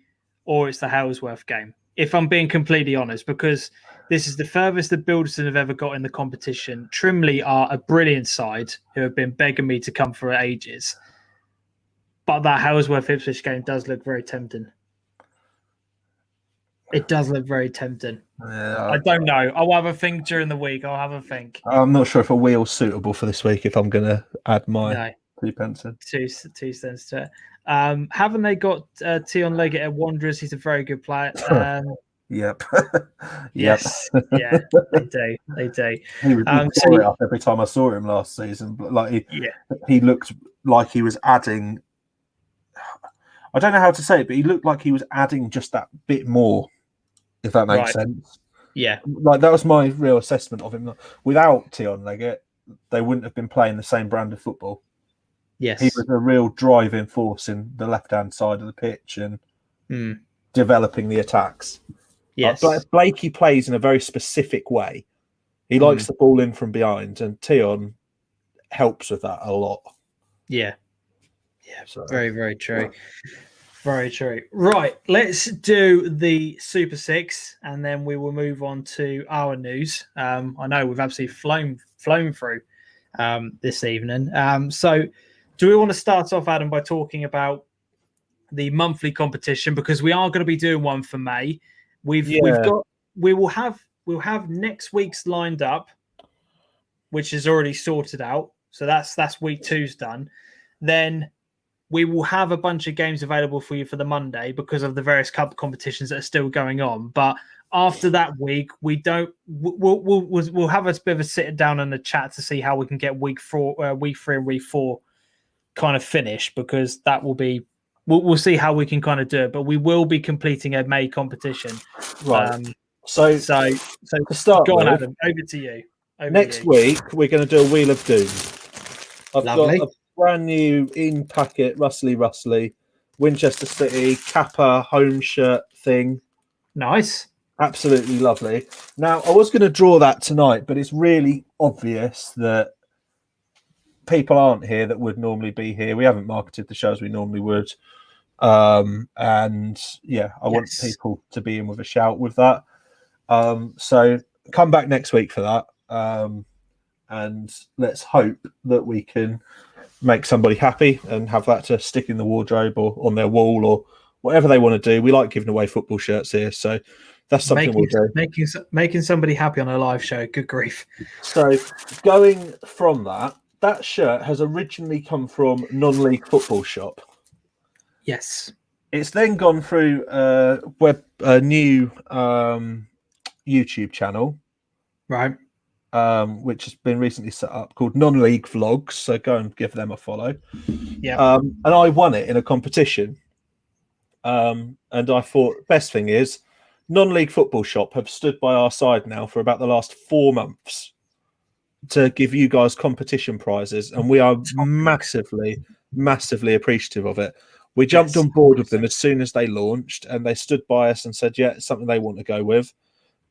or it's the Halesworth game, if I'm being completely honest, because this is the furthest the Bilderson have ever got in the competition. Trimley are a brilliant side who have been begging me to come for ages. But that Halesworth-Ipswich game does look very tempting. It does look very tempting. Yeah, I don't know. I'll have a think during the week. I'll have a think. I'm not sure if a wheel's suitable for this week if I'm going to add my... 2 pence in. 2 cents to it. Haven't they got Tion Leggett at Wanderers? He's a very good player. Yep. Yes. Yeah, they do. He would it up every time I saw him last season. Like he looked like he was adding. I don't know how to say it, but he looked like he was adding just that bit more, if that makes sense. Yeah. Like that was my real assessment of him. Without Tion Leggett, they wouldn't have been playing the same brand of football. Yes. He was a real driving force in the left-hand side of the pitch and developing the attacks. Yes. But Blakey plays in a very specific way. He likes the ball in from behind, and Tion helps with that a lot. Yeah. Yeah, so, very, very true. Very true. Right, let's do the Super Six, and then we will move on to our news. I know we've absolutely flown through this evening. So do we want to start off, Adam, by talking about the monthly competition, because we are going to be doing one for May. We'll have next week's lined up, which is already sorted out. So that's week 2's done. Then we will have a bunch of games available for you for the Monday because of the various cup competitions that are still going on. But after that week, we'll have a bit of a sit down and a chat to see how we can get week 3 and week 4 kind of finish, because that will be. We'll see how we can kind of do it, but we will be completing a May competition. Right. So to start go on, with, Adam. Over to you. Next week, we're going to do a Wheel of Doom. I've Lovely. got a brand new in packet Rustly Winchester City Kappa home shirt thing. Nice. Absolutely lovely. Now, I was going to draw that tonight, but it's really obvious that people aren't here that would normally be here. We haven't marketed the show as we normally would. And yeah, I want people to be in with a shout with that. So come back next week for that. And let's hope that we can make somebody happy and have that to stick in the wardrobe or on their wall or whatever they want to do. We like giving away football shirts here. So that's something we'll do. Making somebody happy on a live show. Good grief. So going from that shirt has originally come from Non-League Football Shop. Yes. It's then gone through a new YouTube channel. Right. Which has been recently set up called Non-League Vlogs. So go and give them a follow. Yeah. And I won it in a competition. And I thought best thing is Non-League Football Shop have stood by our side now for about the last 4 months to give you guys competition prizes, and we are massively appreciative of it. We jumped on board with them as soon as they launched, and they stood by us and said, yeah, it's something they want to go with.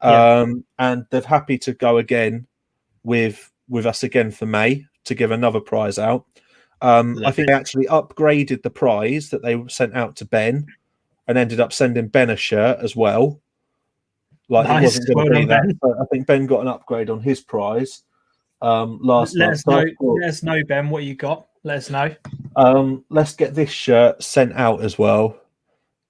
And they're happy to go again with us again for May to give another prize out. I think they actually upgraded the prize that they sent out to Ben and ended up sending Ben a shirt as well. Like nice. It wasn't going to be that. Ben. But I think Ben got an upgrade on his prize last month. Let us know, Ben, what you got. Let us know. Let's get this shirt sent out as well,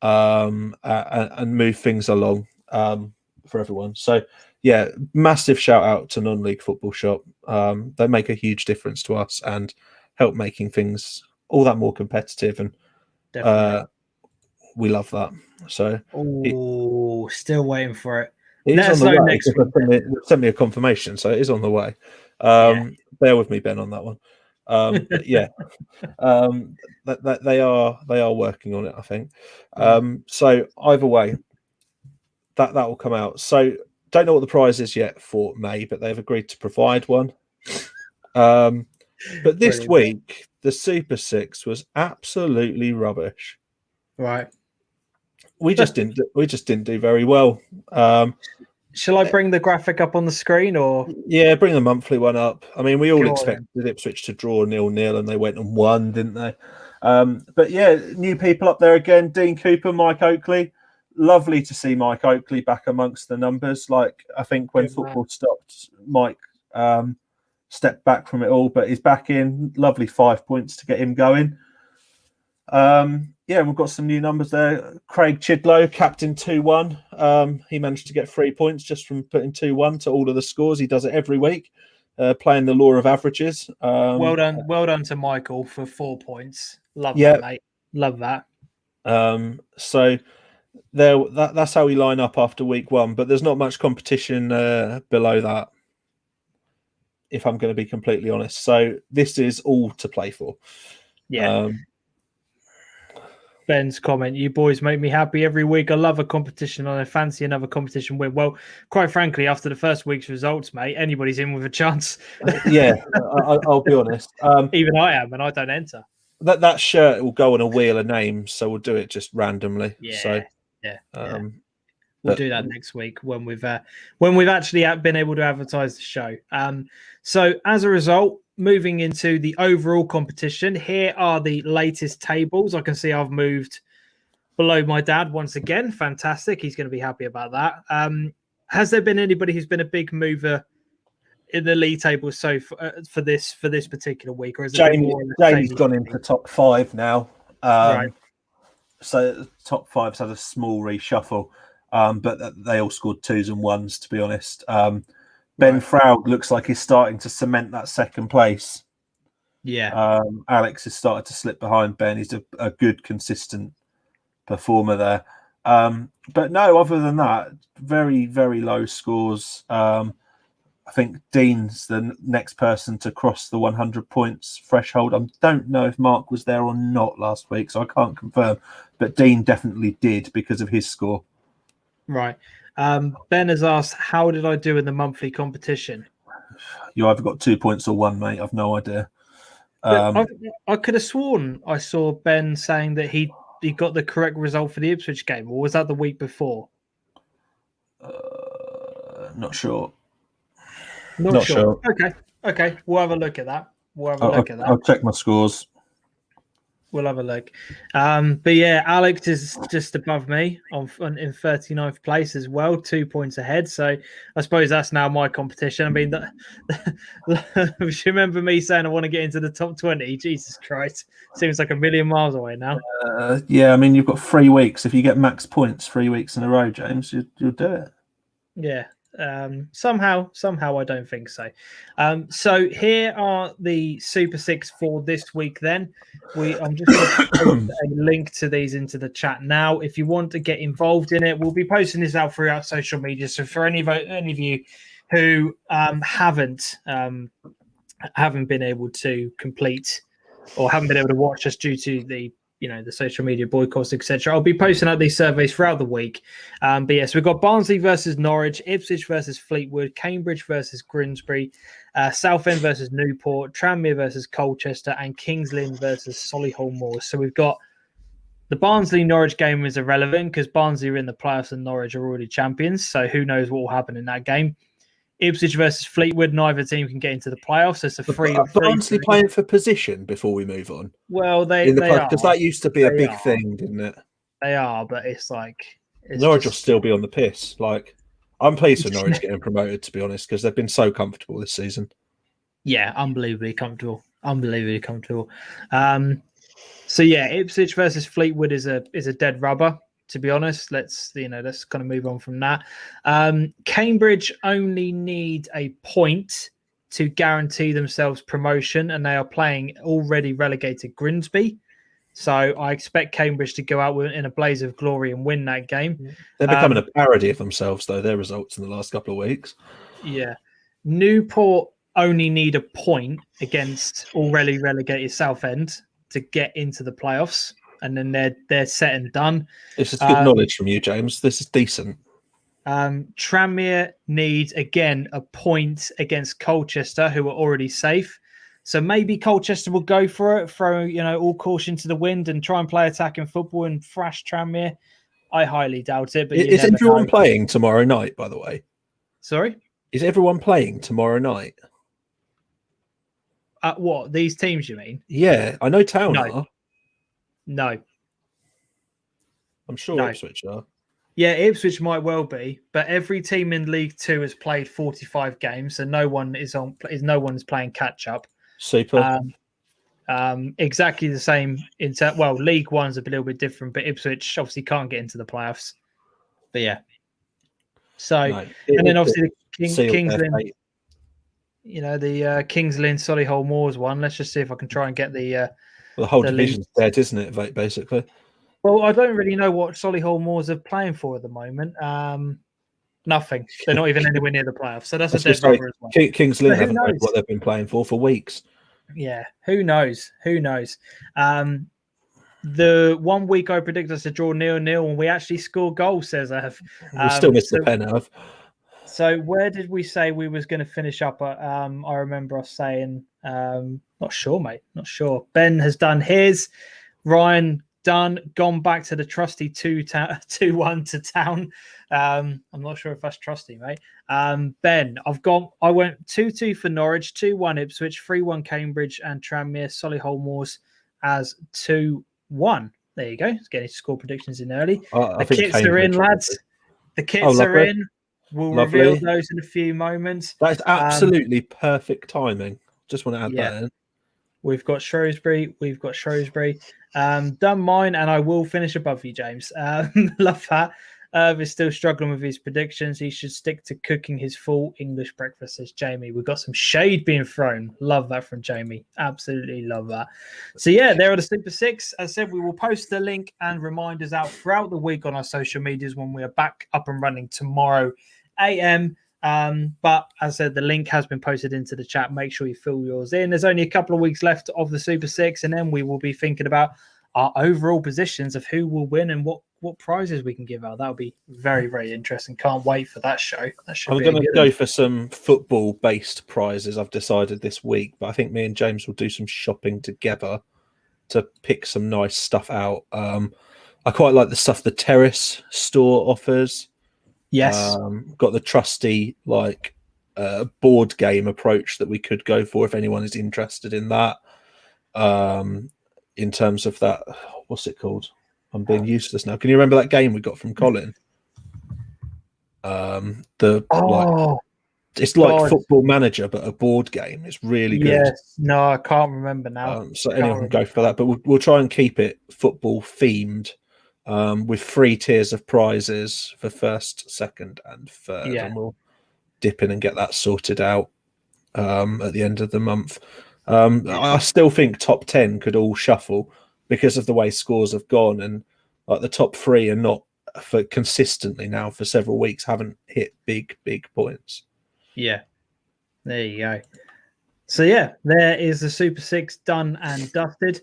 and move things along for everyone. So yeah, massive shout out to Non-League Football Shop. They make a huge difference to us and help making things all that more competitive, and we love that. So still waiting for it. Let us know next week. Send me a confirmation, so it is on the way. Bear with me, Ben, on that one. But yeah, they are working on it, I think. So either way, that will come out. So don't know what the prize is yet for May, but they've agreed to provide one. But this week, the Super Six was absolutely rubbish. Right. We just didn't do very well. Shall I bring the graphic up on the screen, or bring the monthly one up? I mean, we all expected Ipswich to draw 0-0, and they went and won, didn't they? But yeah, new people up there again: Dean Cooper, Mike Oakley. Lovely to see Mike Oakley back amongst the numbers. Like, I think when football stopped, Mike stepped back from it all, but he's back in. Lovely 5 points to get him going. We've got some new numbers there. Craig Chidlow, captain 2-1. He managed to get 3 points just from putting 2-1 to all of the scores. He does it every week, playing the law of averages. Well done to Michael for 4 points. Love that, mate. Love that. So that's how we line up after week 1, but there's not much competition below that, if I'm going to be completely honest. So this is all to play for. Ben's comment: you boys make me happy every week. I love a competition and I fancy another competition win. Well, quite frankly, after the first week's results, mate, anybody's in with a chance. I'll be honest. Even I am, and I don't enter. That shirt will go on a wheel of names, so we'll do it just randomly. We'll do that next week when we've actually been able to advertise the show. So as a result, moving into the overall competition, here are the latest tables. I can see I've moved below my dad once again. Fantastic. He's going to be happy about that. Has there been anybody who's been a big mover in the league table for this particular week, or is Jamie's gone into top 5 now? Right. So the top 5's had a small reshuffle, but they all scored 2s and 1s, to be honest. Ben Froud looks like he's starting to cement that second place. Alex has started to slip behind Ben. He's a good, consistent performer there. But no, other than that, very, very low scores. I think Dean's the next person to cross the 100 points threshold. I don't know if Mark was there or not last week, so I can't confirm. But Dean definitely did because of his score. Right. Ben has asked, how did I do in the monthly competition? You either got 2 points or 1, mate. I've no idea. I could have sworn I saw Ben saying that he got the correct result for the Ipswich game, or was that the week before? Not sure. Not sure. Okay. We'll have a look at that. I'll check my scores. We'll have a look. But yeah, Alex is just above me in 39th place as well, 2 points ahead. So I suppose that's now my competition. I mean, you remember me saying I want to get into the top 20? Jesus Christ. Seems like a million miles away now. I mean, you've got 3 weeks. If you get max points 3 weeks in a row, James, you'll do it. Yeah. Somehow I don't think so. So here are the Super Six for this week. Then I'm just going to post a link to these into the chat now. If you want to get involved in it, we'll be posting this out throughout social media. So for any of you who haven't been able to complete or haven't been able to watch us due to the social media boycotts, etc. I'll be posting out these surveys throughout the week. But yes, we've got Barnsley versus Norwich, Ipswich versus Fleetwood, Cambridge versus Grimsby, Southend versus Newport, Tranmere versus Colchester, and Kings Lynn versus Solihull Moors. So we've got the Barnsley-Norwich game is irrelevant because Barnsley are in the playoffs and Norwich are already champions. So who knows what will happen in that game. Ipswich versus Fleetwood. Neither team can get into the playoffs. It's a free. Barnsley playing for position before we move on. Well, they are, because that used to be a big thing, didn't it? They are, but it's like Norwich will still be on the piss. Like, I'm pleased for Norwich getting promoted, to be honest, because they've been so comfortable this season. Yeah, unbelievably comfortable. So yeah, Ipswich versus Fleetwood is a dead rubber. To be honest, let's kind of move on from that. Cambridge only need a point to guarantee themselves promotion, and they are playing already relegated Grimsby. So I expect Cambridge to go out in a blaze of glory and win that game. They're becoming a parody of themselves, though, their results in the last couple of weeks. Yeah. Newport only need a point against already relegated Southend to get into the playoffs, and then they're set and done. This is good knowledge from you, James. This is decent. Tranmere needs, again, a point against Colchester, who are already safe. So maybe Colchester will go for it, throw all caution to the wind and try and play attacking football and thrash Tranmere. I highly doubt it. But is everyone playing tomorrow night, by the way? Sorry? Is everyone playing tomorrow night? What? These teams, you mean? Yeah, I know Town are. No. I'm sure Ipswich are. Yeah, Ipswich might well be, but every team in League Two has played 45 games, so no one is playing catch up. Super. Exactly the same. League One's a little bit different, but Ipswich obviously can't get into the playoffs. But yeah. So, and then obviously the Kings Lynn, the Kings Lynn Solihull Moors one. Let's just see if I can try and get the whole division's dead, isn't it? Basically. Well, I don't really know what Solihull Moors are playing for at the moment. Nothing. They're not even anywhere near the playoffs. So that's a dead rubber as well. Kings Lynn haven't known what they've been playing for weeks. Yeah, who knows? The 1 week I predicted us to draw 0-0, and we actually scored goals, says Ev. We still missed the pen, Ev. So where did we say we was going to finish up at? I remember us saying, not sure, mate. Not sure. Ben has done his. Ryan gone back to the trusty 2-1 to Town. I'm not sure if that's trusty, mate. Ben, I went 2-2 for Norwich, 2-1 Ipswich, 3-1 Cambridge, and Tranmere Solihull Moors as 2-1. There you go. It's getting score predictions in early. The kits are in, lads. The kits are in. We'll reveal those in a few moments. That's absolutely perfect timing. Just want to add that in. We've got Shrewsbury. Done mine, and I will finish above you, James. Love that. Is still struggling with his predictions. He should stick to cooking his full English breakfast, says Jamie. We've got some shade being thrown. Love that from Jamie. Absolutely love that. So, yeah, there are the Super Six. As I said, we will post the link and reminders out throughout the week on our social medias when we are back up and running tomorrow AM. But as I said, the link has been posted into the chat. Make sure you fill yours in. There's only a couple of weeks left of the Super Six, and then we will be thinking about our overall positions of who will win and what prizes we can give out. That'll be very, very interesting. Can't wait for that show. I'm going to go for some football-based prizes I've decided this week, but I think me and James will do some shopping together to pick some nice stuff out. I quite like the stuff the Terrace store offers. Yes. Got the trusty board game approach that we could go for if anyone is interested in that. In terms of that, what's it called? I'm being useless now. Can you remember that game we got from Colin? It's like Football Manager, but a board game. It's really good. Yes. No, I can't remember now. So anyone can go for that, but we'll try and keep it football themed. With 3 tiers of prizes for first, second, and third, and we'll dip in and get that sorted out at the end of the month. I still think top 10 could all shuffle because of the way scores have gone, and the top 3 are not for consistently now for several weeks haven't hit big points. Yeah, there you go. So, yeah, there is the Super Six done and dusted.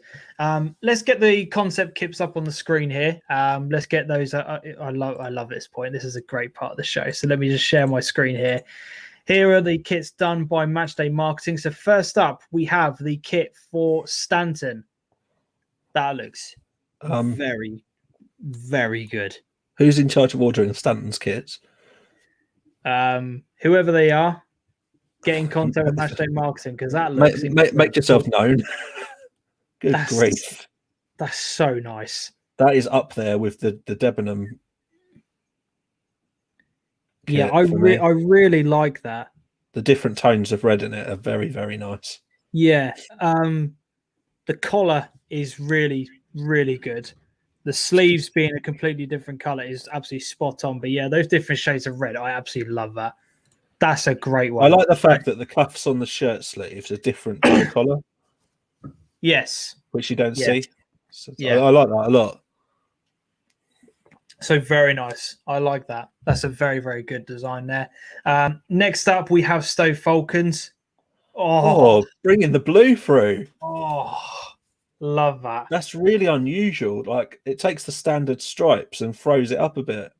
Let's get the concept kits up on the screen here. Let's get those. I love this point. This is a great part of the show. So let me just share my screen here. Here are the kits done by Matchday Marketing. So first up, we have the kit for Stanton. That looks very, very good. Who's in charge of ordering Stanton's kits? Whoever they are. get in contact with Matchday Marketing because that looks make yourself known. Good grief. That's so nice. That is up there with the Debenham. Yeah, I really like that. The different tones of red in it are very, very nice. Yeah. The collar is really, really good. The sleeves being a completely different color is absolutely spot on. But yeah, those different shades of red, I absolutely love that. That's a great one. I like the fact that the cuffs on the shirt sleeves are different to the collar. Yes. Which you don't see. So yeah. I like that a lot. So very nice. I like that. That's a very, very good design there. Next up, we have Stoke Falcons. Oh, bringing the blue through. Oh, love that. That's really unusual. Like, it takes the standard stripes and throws it up a bit.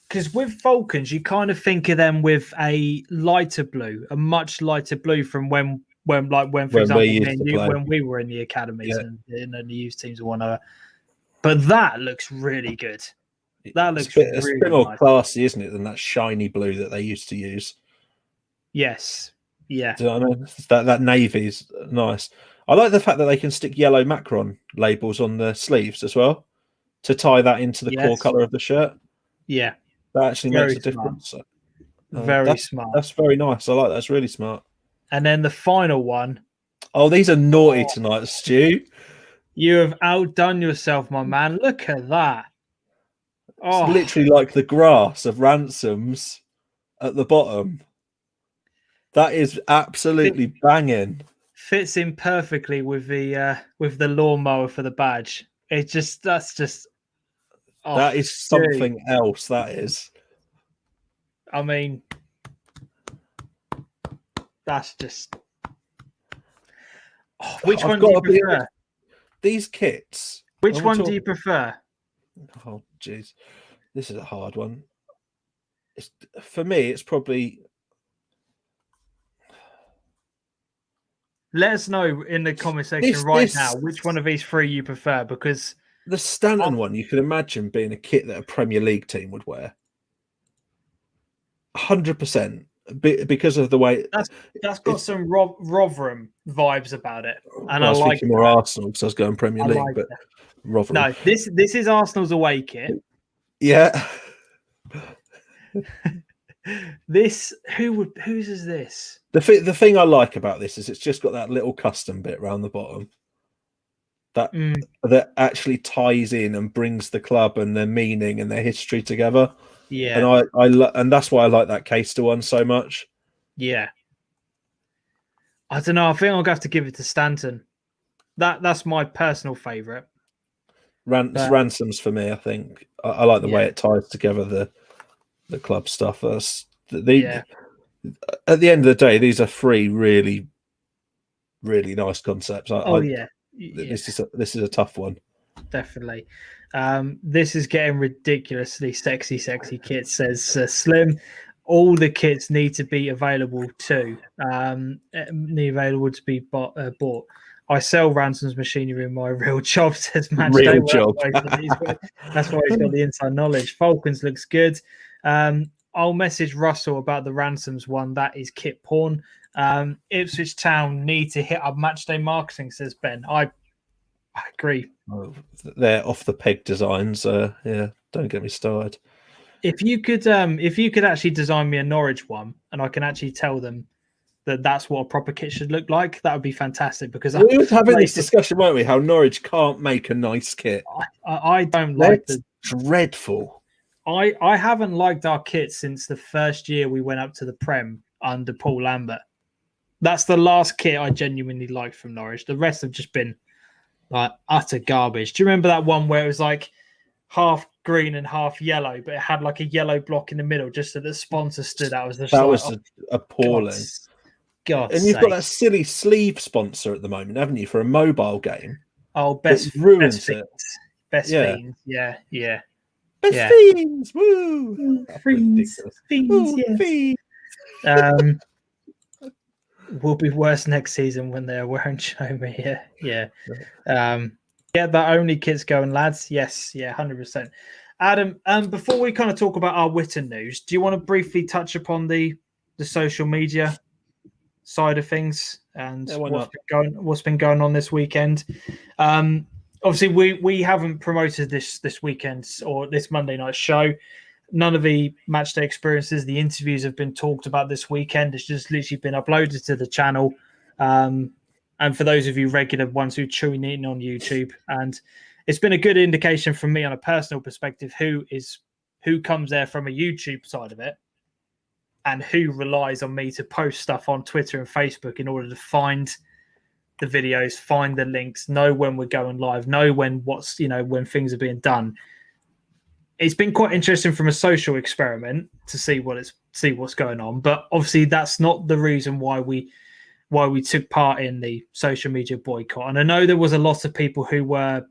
Because with Falcons, you kind of think of them with a lighter blue, a much lighter blue from when for example, when we were in the academies and in the youth teams or whatever. But that looks really good. That looks it's a bit more classy, isn't it, than that shiny blue that they used to use? Yes. Yeah. Do you know what I mean? That navy's nice. I like the fact that they can stick yellow Macron labels on the sleeves as well to tie that into the core colour of the shirt. Yeah. That actually makes a difference. Very smart. That's very nice. I like that. It's really smart. And then the final one. Oh, these are naughty tonight, Stu. You have outdone yourself, my man. Look at that. It's literally like the grass of Ransoms at the bottom. That is absolutely banging. Fits in perfectly with the lawnmower for the badge. That is something else. That is. I mean, that's just. Which one do you prefer? These kits. Which one do you prefer? Oh, jeez, this is a hard one. For me, it's probably. Let us know in the comment section now which one of these three you prefer, because the Stanton one you can imagine being a kit that a Premier League team would wear. 100%, because of the way that's got some Rotherham vibes about it, and I like more Arsenal because I was going Premier League, but Rotherham. No, this is Arsenal's away kit. Yeah. Whose is this? The thing I like about this is it's just got that little custom bit around the bottom that actually ties in and brings the club and their meaning and their history together. Yeah, and that's why I like that Caister one so much. Yeah, I don't know. I think I'm gonna have to give it to Stanton. That's my personal favourite. Ransoms for me. I think I like the way it ties together the club stuff. At the end of the day, these are three really, really nice concepts. This is a tough one. Definitely. This is getting ridiculously sexy kits, says Slim. All the kits need to be available too. Available to be bought. I sell Ransom's machinery in my real job, says Match Day. Job. That's why he's got the inside knowledge. Falcons looks good. I'll message Russell about the Ransoms one. That is kit porn. Ipswich Town need to hit up Matchday Marketing, says Ben. I agree. They're off the peg designs. Don't get me started. If you could actually design me a Norwich one, and I can actually tell them that that's what a proper kit should look like, that would be fantastic. Because we were having this discussion, weren't we? How Norwich can't make a nice kit. I don't like the dreadful. I haven't liked our kit since the first year we went up to the Prem under Paul Lambert. That's the last kit I genuinely liked from Norwich. The rest have just been like utter garbage. Do you remember that one where it was like half green and half yellow, but it had like a yellow block in the middle just so the sponsor stood out as the That was appalling. God, and you've got that silly sleeve sponsor at the moment, haven't you, for a mobile game? Oh, best ruins it. Best Fiends, yeah. Best Fiends, woo! Fiends, yes. Will be worse next season when they're wearing show me. Yeah. Get that only kits going, lads. Yes, 100%. Adam, before we kind of talk about our Witten news, do you want to briefly touch upon the social media side of things and why what's been going on this weekend. Obviously, we haven't promoted this weekend's or this Monday night show. None of the match day experiences, the interviews have been talked about this weekend. It's just literally been uploaded to the channel. And for those of you regular ones who tune in on YouTube, and it's been a good indication from me on a personal perspective who comes there from a YouTube side of it and who relies on me to post stuff on Twitter and Facebook in order to find the videos, find the links, know when we're going live, know when things are being done. It's been quite interesting from a social experiment to see what's going on, but obviously that's not the reason why we took part in the social media boycott. And I know there was a lot of people who were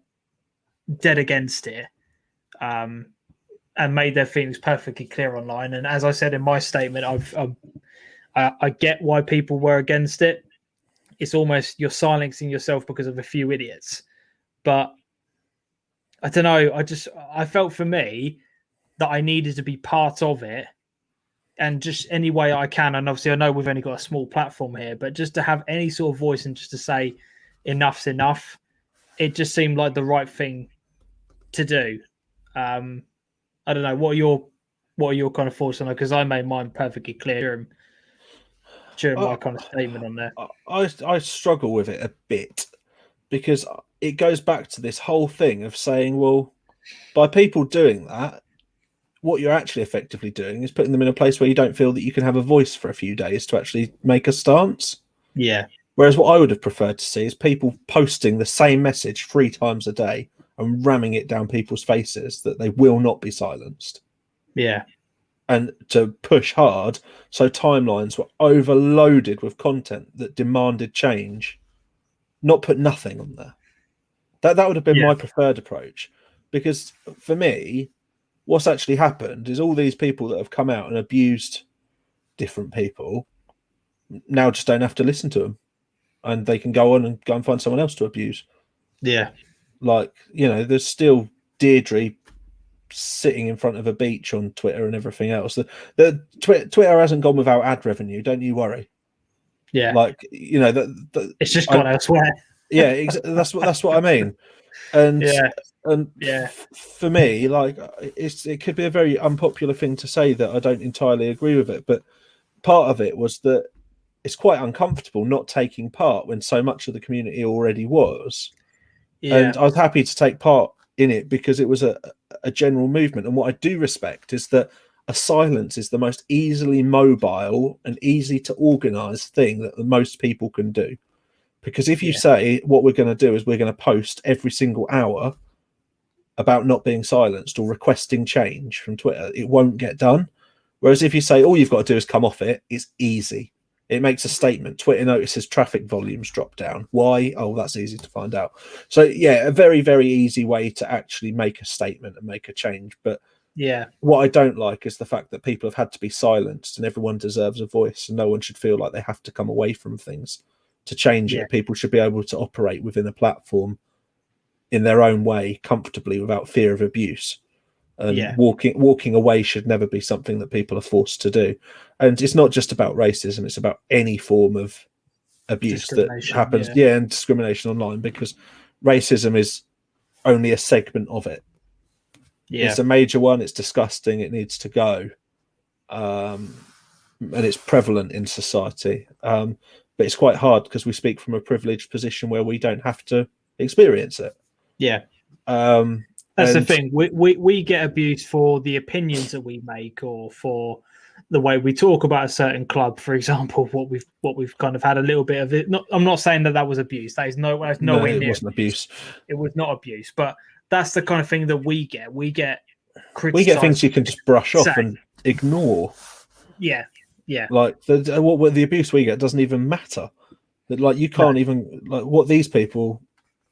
dead against it, and made their feelings perfectly clear online. And as I said in my statement, I get why people were against it. It's almost you're silencing yourself because of a few idiots. But I don't know. I felt for me that I needed to be part of it, and just any way I can. And obviously, I know we've only got a small platform here, but just to have any sort of voice and just to say enough's enough, it just seemed like the right thing to do. I don't know. What are your kind of thoughts on it? Because I made mine perfectly clear during my kind of statement on there. I struggle with it a bit because it goes back to this whole thing of saying, well, by people doing that, what you're actually effectively doing is putting them in a place where you don't feel that you can have a voice for a few days to actually make a stance. Yeah. Whereas what I would have preferred to see is people posting the same message 3 times a day and ramming it down people's faces that they will not be silenced. Yeah. And to push hard, so timelines were overloaded with content that demanded change, not put nothing on there. That would have been my preferred approach. Because for me, what's actually happened is all these people that have come out and abused different people now just don't have to listen to them. And they can go on and find someone else to abuse. Yeah. Like, there's still Deirdre sitting in front of a beach on Twitter and everything else. The Twitter hasn't gone without ad revenue. Don't you worry. Yeah. Like, it's just gone elsewhere. Yeah, that's what I mean. And for me, like, it could be a very unpopular thing to say that I don't entirely agree with it, but part of it was that it's quite uncomfortable not taking part when so much of the community already was. Yeah. And I was happy to take part in it because it was a general movement. And what I do respect is that a silence is the most easily mobile and easy to organize thing that the most people can do. Because if you say what we're going to do is we're going to post every single hour about not being silenced or requesting change from Twitter, it won't get done. Whereas if you say all you've got to do is come off it, it's easy. It makes a statement. Twitter notices traffic volumes drop down. Why? Oh, that's easy to find out. So, a very, very easy way to actually make a statement and make a change. But what I don't like is the fact that people have had to be silenced and everyone deserves a voice and no one should feel like they have to come away from things to change it. People should be able to operate within a platform in their own way, comfortably, without fear of abuse. And walking away should never be something that people are forced to do. And it's not just about racism, it's about any form of abuse that happens and discrimination online, because racism is only a segment of it. It's a major one. It's disgusting. It needs to go, and it's prevalent in society, but it's quite hard because we speak from a privileged position where we don't have to experience it. That's the thing. We get abused for the opinions that we make, or for the way we talk about a certain club, for example. What we've kind of had a little bit of it. I'm not saying that was abuse. That is nowhere near. It wasn't abuse. It was not abuse, but that's the kind of thing that we get. We get things you can just brush off and ignore. Like what the abuse we get doesn't even matter. That, like, you can't even, like, what these people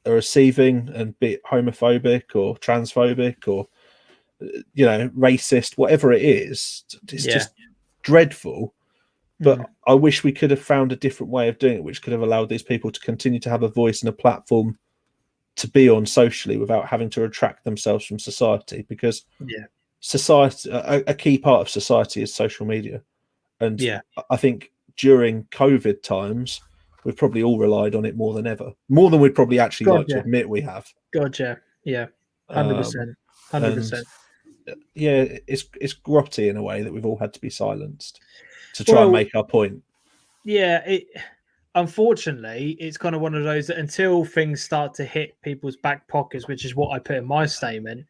are receiving and be homophobic or transphobic or racist, whatever it is, it's just dreadful. But I wish we could have found a different way of doing it, which could have allowed these people to continue to have a voice and a platform to be on socially without having to retract themselves from society. Because society, a key part of society is social media, and I think during COVID times, we've probably all relied on it more than ever, more than we'd probably actually like to admit we have. Gotcha. Yeah. 100%. 100%. Yeah, it's grotty in a way that we've all had to be silenced to try and make our point. Yeah, unfortunately, it's kind of one of those that until things start to hit people's back pockets, which is what I put in my statement,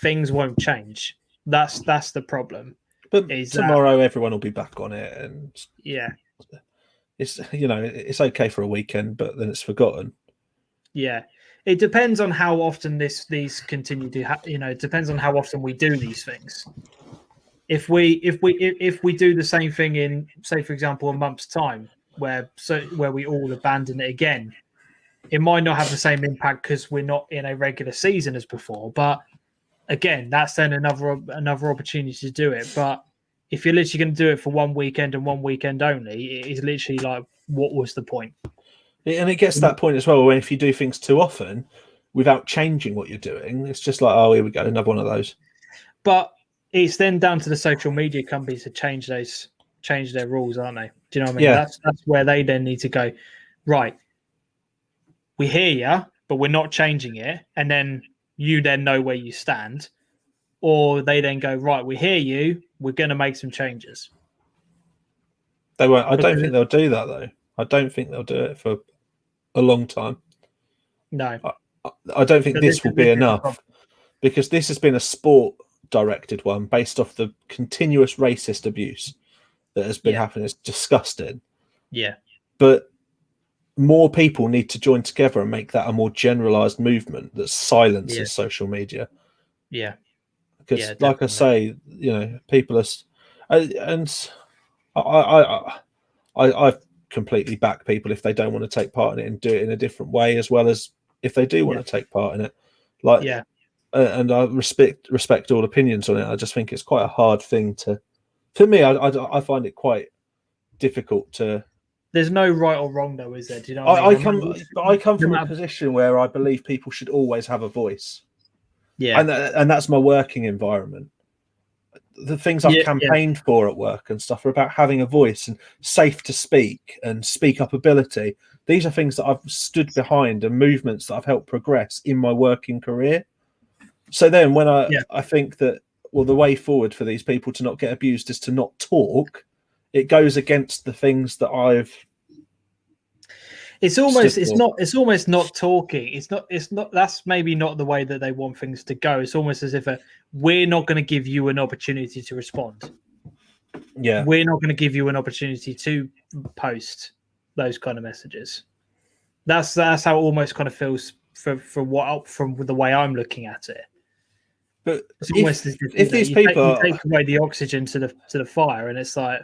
things won't change. That's the problem. But tomorrow everyone will be back on it, and yeah, it's it's okay for a weekend, but then it's forgotten. Yeah, it depends on how often these continue to it depends on how often we do these things. If we do the same thing in, say, for example, a month's time, where we all abandon it again, it might not have the same impact because we're not in a regular season as before. But again, that's then another opportunity to do it. But if you're literally going to do it for one weekend and one weekend only, it is literally like, what was the point? And it gets to that point as well, where if you do things too often without changing what you're doing, it's just like, oh, here we go, another one of those. But it's then down to the social media companies to change their rules, aren't they? Do you know what I mean? Yeah. That's where they then need to go, right, we hear you, but we're not changing it. And then you then know where you stand. Or they then go, right, we hear you, we're going to make some changes. They won't. I don't think they'll do that, though. I don't think they'll do it for a long time. No. I don't think this will be enough, because this has been a sport-directed one based off the continuous racist abuse that has been happening. It's disgusting. Yeah. But more people need to join together and make that a more generalised movement that silences social media. Yeah. Because, like I say, people are... And I completely back people if they don't want to take part in it and do it in a different way, as well as if they do want to take part in it. And I respect all opinions on it. I just think it's quite a hard thing to... For me, I find it quite difficult to... There's no right or wrong, though, is there? Do you know I come from a position where I believe people should always have a voice. Yeah. And that's my working environment. The things I've campaigned for at work and stuff are about having a voice and safe to speak and speak up ability. These are things that I've stood behind and movements that I've helped progress in my working career. So then when I think that, well, the way forward for these people to not get abused is to not talk, it goes against the things that I've... It's almost not talking. It's not. That's maybe not the way that they want things to go. It's almost as if we're not going to give you an opportunity to respond. Yeah, we're not going to give you an opportunity to post those kind of messages. That's how it almost kind of feels from the way I'm looking at it. But it's almost if these people take away the oxygen to the fire, and it's like.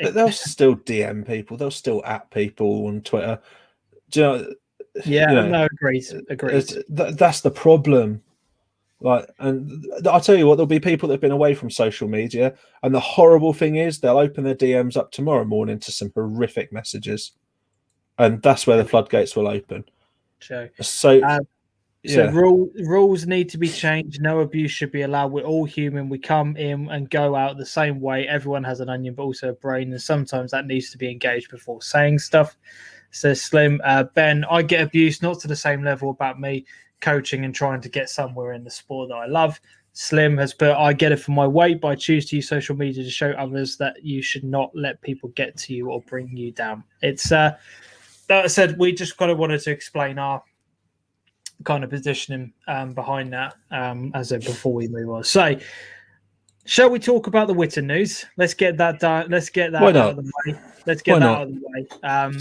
But they'll still DM people. They'll still at people on Twitter. Do you know? Yeah, no, agreed. That's the problem. And I'll tell you what, there'll be people that have been away from social media, and the horrible thing is they'll open their DMs up tomorrow morning to some horrific messages, and that's where the floodgates will open. So rules need to be changed. No abuse should be allowed. We're all human. We come in and go out the same way. Everyone has an onion, but also a brain, and sometimes that needs to be engaged before saying stuff. Says Slim. Ben, I get abused, not to the same level about me coaching and trying to get somewhere in the sport that I love. Slim has put, I get it for my weight, but I choose to use social media to show others that you should not let people get to you or bring you down. It's that said, we just kind of wanted to explain our kind of positioning behind that as before we move on. So shall we talk about the Witten news? Let's get that done. Let's get that out of the way. Out of the way.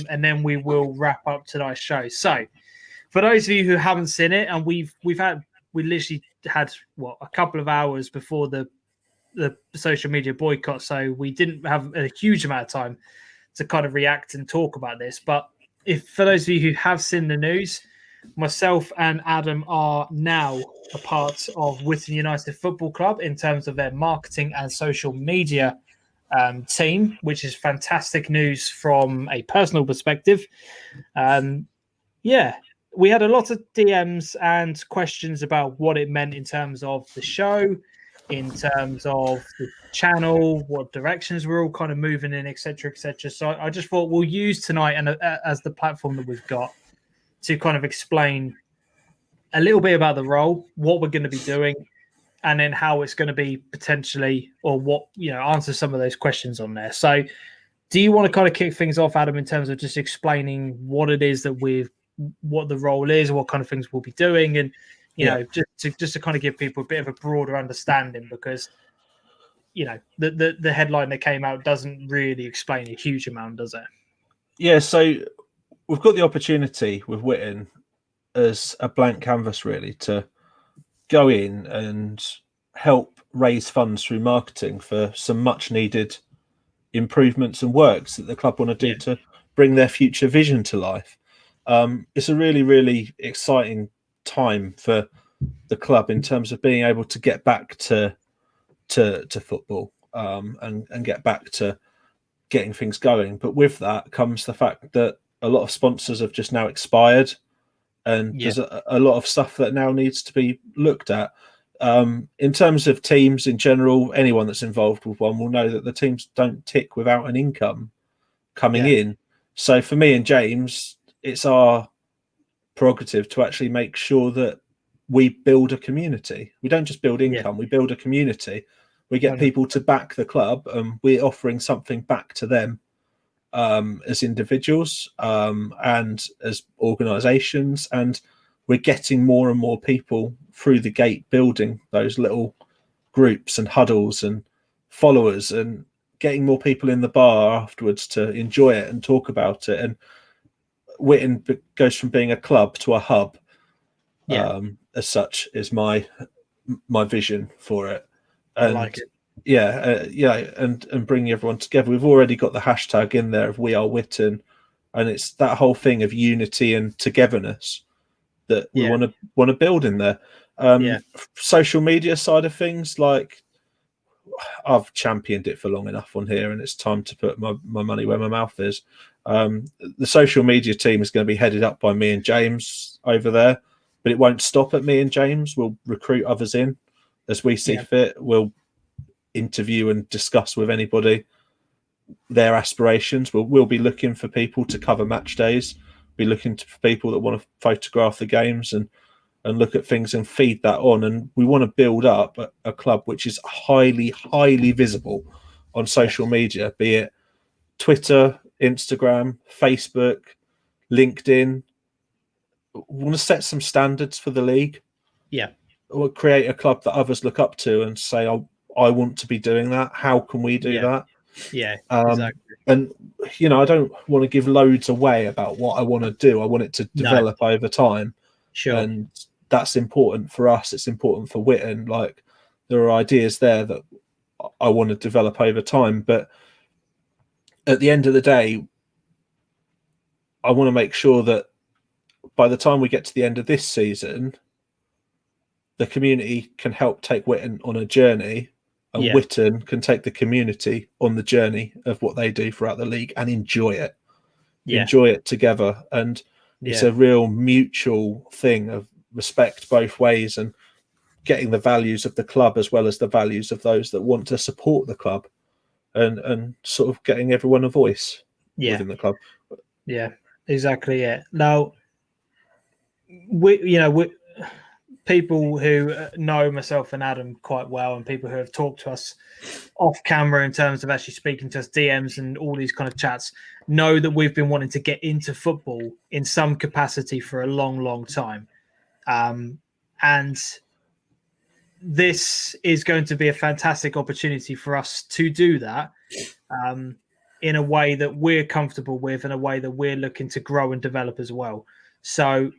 And then we will wrap up tonight's show. So for those of you who haven't seen it, and we literally had a couple of hours before the social media boycott, so we didn't have a huge amount of time to kind of react and talk about this. But for those of you who have seen the news, myself and Adam are now a part of Witten United Football Club in terms of their marketing and social media team, which is fantastic news from a personal perspective. We had a lot of DMs and questions about what it meant in terms of the show, in terms of the channel, what directions we're all kind of moving in, etc., etc. So I just thought we'll use tonight and as the platform that we've got to kind of explain a little bit about the role, what we're going to be doing, and then how it's going to be potentially, or what, answer some of those questions on there. So do you want to kind of kick things off, Adam, in terms of just explaining what it is that what the role is, what kind of things we'll be doing, and just to kind of give people a bit of a broader understanding, because the headline that came out doesn't really explain a huge amount, does it? Yeah, so we've got the opportunity with Witten as a blank canvas, really, to go in and help raise funds through marketing for some much needed improvements and works that the club want to do to bring their future vision to life. It's a really, really exciting time for the club in terms of being able to get back to football and get back to getting things going. But with that comes the fact that a lot of sponsors have just now expired, and there's a lot of stuff that now needs to be looked at. In terms of teams in general, anyone that's involved with one will know that the teams don't tick without an income coming in. So for me and James, it's our prerogative to actually make sure that we build a community. We don't just build income, we build a community. We get people to back the club, and we're offering something back to them as individuals and as organisations, and we're getting more and more people through the gate, building those little groups and huddles and followers, and getting more people in the bar afterwards to enjoy it and talk about it. And Witten goes from being a club to a hub. As such is my vision for it. And I like it. And bringing everyone together. We've already got the hashtag in there of We Are Witten, and it's that whole thing of unity and togetherness that we want to build in there. Social media side of things, like, I've championed it for long enough on here, and it's time to put my money where my mouth is. The social media team is going to be headed up by me and James over there, but it won't stop at me and James. We'll recruit others in as we see fit. We'll interview and discuss with anybody their aspirations. We'll be looking for people to cover match days, be looking for people that want to photograph the games and look at things and feed that on. And we want to build up a club which is highly, highly visible on social media, be it Twitter, Instagram, Facebook, LinkedIn. We want to set some standards for the league. We'll create a club that others look up to and say, I want to be doing that. How can we do that? Exactly. And, I don't want to give loads away about what I want to do. I want it to develop over time. Sure. And that's important for us. It's important for Witten. Like, there are ideas there that I want to develop over time. But at the end of the day, I want to make sure that by the time we get to the end of this season, the community can help take Witten on a journey, and Witten can take the community on the journey of what they do throughout the league and enjoy it. Enjoy it together. And it's a real mutual thing of respect both ways, and getting the values of the club as well as the values of those that want to support the club, and sort of getting everyone a voice within the club. Yeah, exactly. Now, people who know myself and Adam quite well, and people who have talked to us off camera in terms of actually speaking to us, DMs and all these kind of chats, know that we've been wanting to get into football in some capacity for a long, long time. And this is going to be a fantastic opportunity for us to do that in a way that we're comfortable with, in a way that we're looking to grow and develop as well. So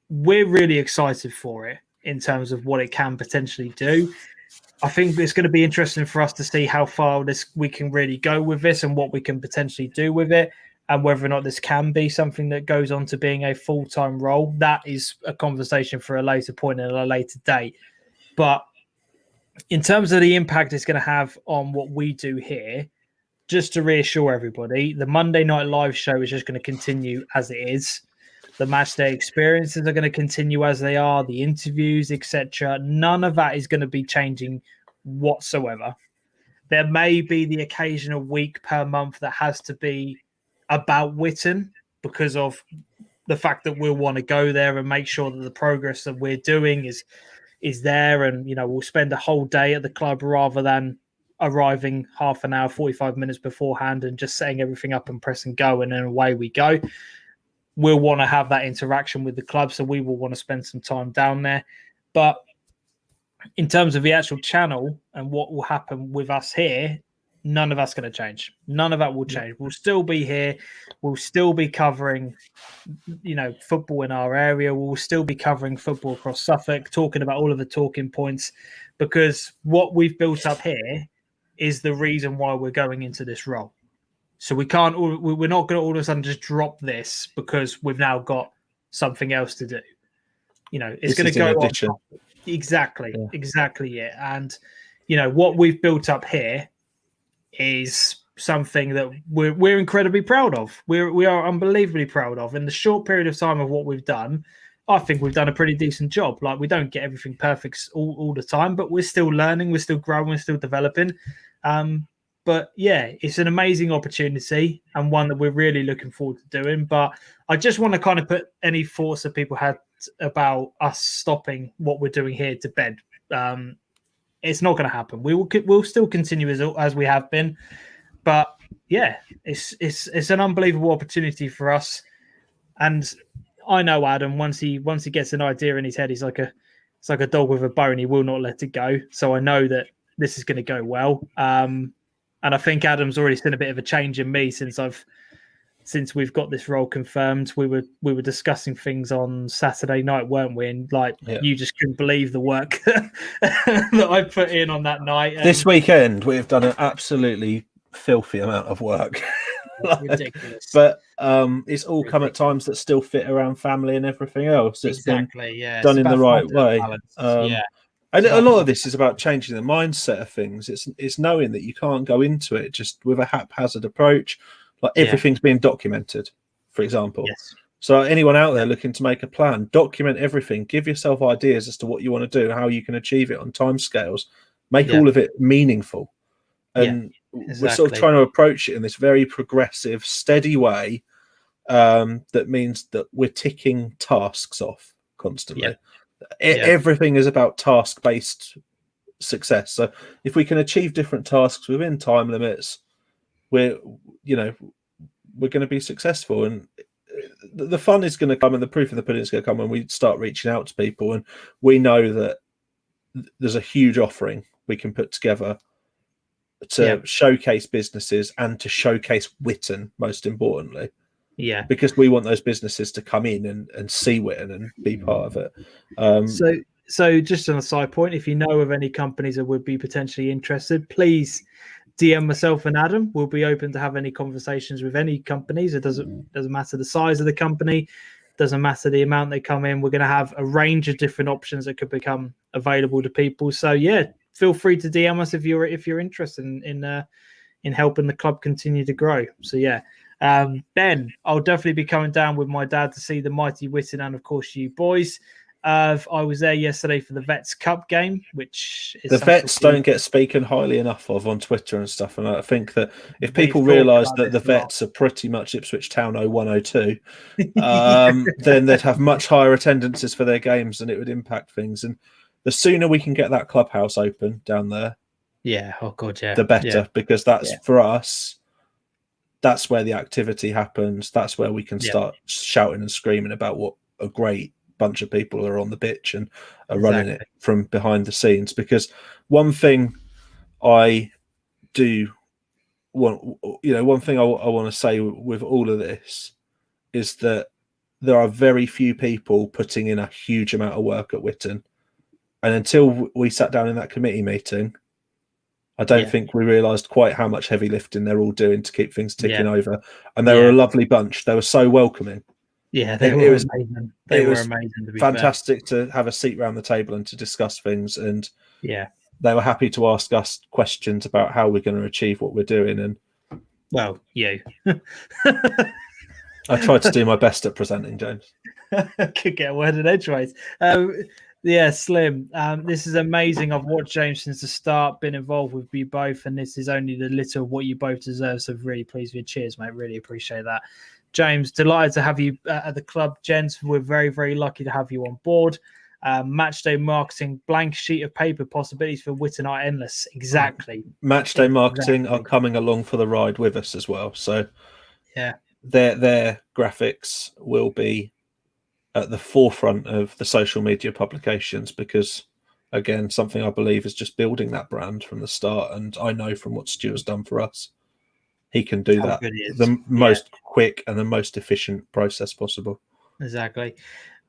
we're really excited for it in terms of what it can potentially do. I think it's going to be interesting for us to see how far we can really go with this, and what we can potentially do with it, and whether or not this can be something that goes on to being a full-time role. That is a conversation for a later point and a later date. But in terms of the impact it's going to have on what we do here, just to reassure everybody, the Monday Night Live show is just going to continue as it is. The match day experiences are going to continue as they are, the interviews, etc. None of that is going to be changing whatsoever. There may be the occasional week per month that has to be about Witten because of the fact that we'll want to go there and make sure that the progress that we're doing is there, and we'll spend a whole day at the club rather than arriving half an hour, 45 minutes beforehand and just setting everything up and pressing go, and then away we go. We'll want to have that interaction with the club, so we will want to spend some time down there. But in terms of the actual channel and what will happen with us here, none of that's going to change. None of that will change. We'll still be here. We'll still be covering, football in our area. We'll still be covering football across Suffolk, talking about all of the talking points, because what we've built up here is the reason why we're going into this role. So we're not going to all of a sudden just drop this because we've now got something else to do. It's going to go on. Exactly it. And what we've built up here is something that we're incredibly proud of. We are unbelievably proud of. In the short period of time of what we've done, I think we've done a pretty decent job. Like, we don't get everything perfect all the time, but we're still learning, we're still growing, we're still developing. But yeah, it's an amazing opportunity and one that we're really looking forward to doing. But I just want to kind of put any thoughts that people had about us stopping what we're doing here to bed. It's not going to happen. We'll still continue as we have been. But yeah, it's an unbelievable opportunity for us. And I know Adam, once he gets an idea in his head, it's like a dog with a bone. He will not let it go. So I know that this is going to go well. And I think Adam's already seen a bit of a change in me since we've got this role confirmed. We were discussing things on Saturday night, weren't we? And you just couldn't believe the work that I put in on that night. And this weekend, we've done an absolutely filthy amount of work. Ridiculous. But it's all come at times that still fit around family and everything else. It's been done in the right way. And a lot of this is about changing the mindset of things. It's knowing that you can't go into it just with a haphazard approach. Like, everything's being documented, for example. Yes. So anyone out there looking to make a plan, document everything. Give yourself ideas as to what you want to do, how you can achieve it on timescales. Make all of it meaningful. And we're sort of trying to approach it in this very progressive, steady way that means that we're ticking tasks off constantly. Everything is about task-based success. So if we can achieve different tasks within time limits, we're going to be successful. And the fun is going to come, and the proof of the pudding is going to come when we start reaching out to people, and we know that there's a huge offering we can put together to showcase businesses and to showcase Witten, most importantly. Yeah, because we want those businesses to come in and see Witten and be part of it. So just on a side point, if you know of any companies that would be potentially interested, please DM myself and Adam. We'll be open to have any conversations with any companies. It doesn't matter the size of the company, doesn't matter the amount they come in. We're going to have a range of different options that could become available to people. So yeah, feel free to DM us if you're interested in helping the club continue to grow. So yeah. Ben, I'll definitely be coming down with my dad to see the mighty Witten and, of course, you boys. I was there yesterday for the Vets Cup game, which is the Vets don't get spoken highly enough of on Twitter and stuff. And I think that if people realise that the Vets are pretty much Ipswich Town 0102, then they'd have much higher attendances for their games, and it would impact things. And the sooner we can get that clubhouse open down there, the better, because that's for us. That's where the activity happens. That's where we can start shouting and screaming about what a great bunch of people are on the pitch and are running it from behind the scenes. Because one thing I do want, one thing I want to say with all of this is that there are very few people putting in a huge amount of work at Witten. And until we sat down in that committee meeting, I don't think we realised quite how much heavy lifting they're all doing to keep things ticking over. And they were a lovely bunch. They were so welcoming. Yeah, it was amazing. They were amazing. To be fantastic to have a seat around the table and to discuss things. And they were happy to ask us questions about how we're going to achieve what we're doing. And you. I tried to do my best at presenting, James. Could get a word in edgeways. Yeah, Slim. This is amazing. I've watched James since the start, been involved with you both, and this is only the little of what you both deserve. So really pleased with you. Cheers, mate. Really appreciate that. James, delighted to have you at the club, gents. We're very, very lucky to have you on board. Matchday marketing, blank sheet of paper, possibilities for Witten are endless. Exactly. Matchday marketing are coming along for the ride with us as well. So yeah, their graphics will be at the forefront of the social media publications because, again, something I believe is just building that brand from the start. And I know from what Stuart's done for us, he can do that the most quick and the most efficient process possible. Exactly.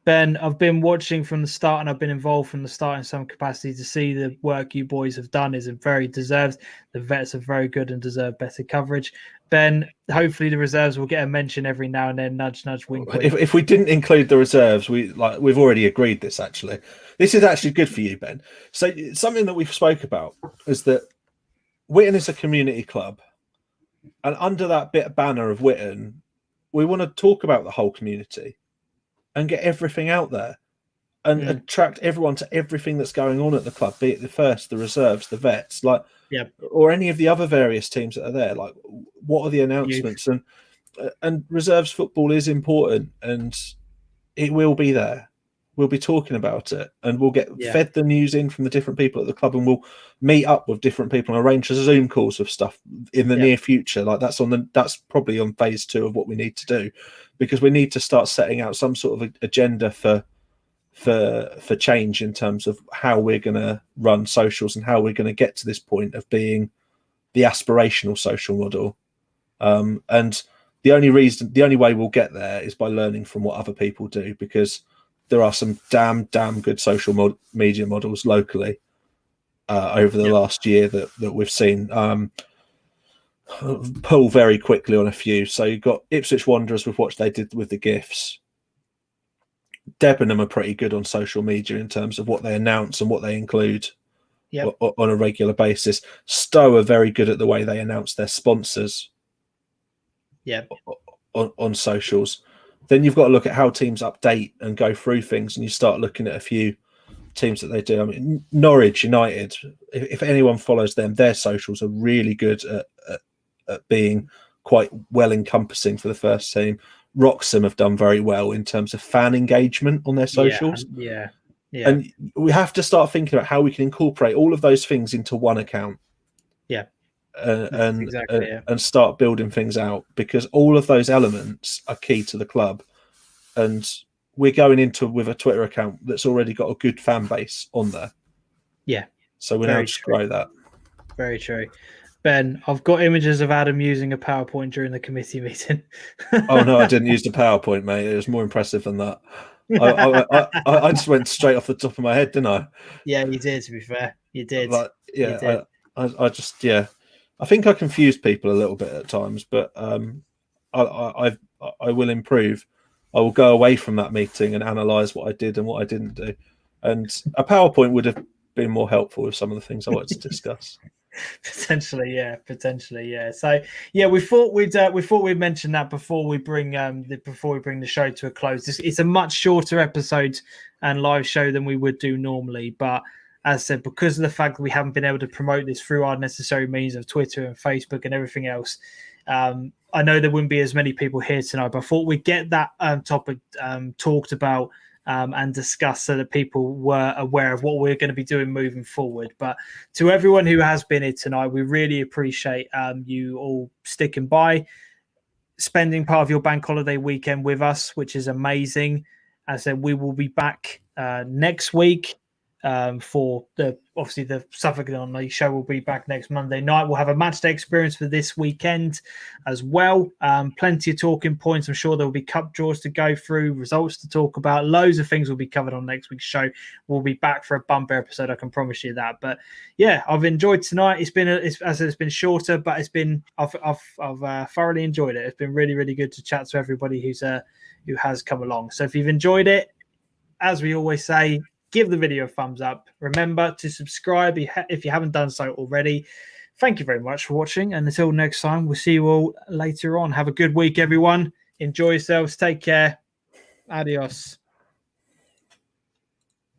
Ben, I've been watching from the start and I've been involved from the start in some capacity. To see the work you boys have done is very deserved. The vets are very good and deserve better coverage. Ben, hopefully the reserves will get a mention every now and then. Nudge, nudge, wink, wink. If we didn't include the reserves, we've already agreed this. Actually, this is actually good for you, Ben. So something that we've spoke about is that Witten is a community club, and under that bit of banner of Witten, we want to talk about the whole community and get everything out there and attract everyone to everything that's going on at the club, be it the first, the reserves, the vets, or any of the other various teams that are there. Like, what are the announcements? And reserves football is important, and it will be there. We'll be talking about it, and we'll get fed the news in from the different people at the club, and we'll meet up with different people and arrange Zoom calls with stuff in the near future. Like that's probably on phase 2 of what we need to do, because we need to start setting out some sort of agenda for change in terms of how we're going to run socials and how we're going to get to this point of being the aspirational social model. And the only way we'll get there is by learning from what other people do, because there are some damn good social media models locally over the last year that we've seen. Pull very quickly on a few. So you've got Ipswich Wanderers with what they did with the GIFs. Debenham are pretty good on social media in terms of what they announce and what they include on a regular basis. Stowe are very good at the way they announce their sponsors on socials. Then you've got to look at how teams update and go through things, and you start looking at a few teams that they do. I mean, Norwich United, if anyone follows them, their socials are really good at being quite well encompassing for the first team. Wroxham have done very well in terms of fan engagement on their socials. Yeah. And we have to start thinking about how we can incorporate all of those things into one account. And start building things out, because all of those elements are key to the club. And we're going into with a Twitter account that's already got a good fan base on there. So we're now just grow that. Very true. Ben, I've got images of Adam using a PowerPoint during the committee meeting. Oh no, I didn't use the PowerPoint, mate. It was more impressive than that. I just went straight off the top of my head, didn't I? Yeah, you did. To be fair, you did. I think I confused people a little bit at times, but I will improve. I will go away from that meeting and analyse what I did and what I didn't do. And a PowerPoint would have been more helpful with some of the things I wanted to discuss. Potentially, yeah. So, yeah, we thought we'd mention that before we bring the show to a close. It's a much shorter episode and live show than we would do normally, but as I said, because of the fact that we haven't been able to promote this through our necessary means of Twitter and Facebook and everything else, I know there wouldn't be as many people here tonight, but I thought we'd get that topic talked about and discussed so that people were aware of what we're going to be doing moving forward. But to everyone who has been here tonight, we really appreciate you all sticking by, spending part of your bank holiday weekend with us, which is amazing. As I said, we will be back next week. For the Suffolk League show will be back next Monday night. We'll have a match day experience for this weekend as well. Plenty of talking points. I'm sure there will be cup draws to go through, results to talk about. Loads of things will be covered on next week's show. We'll be back for a bumper episode. I can promise you that. But yeah, I've enjoyed tonight. It's been shorter, but I've thoroughly enjoyed it. It's been really, really good to chat to everybody who has come along. So if you've enjoyed it, as we always say, give the video a thumbs up. Remember to subscribe if you haven't done so already. Thank you very much for watching. And until next time, we'll see you all later on. Have a good week, everyone. Enjoy yourselves. Take care. Adios.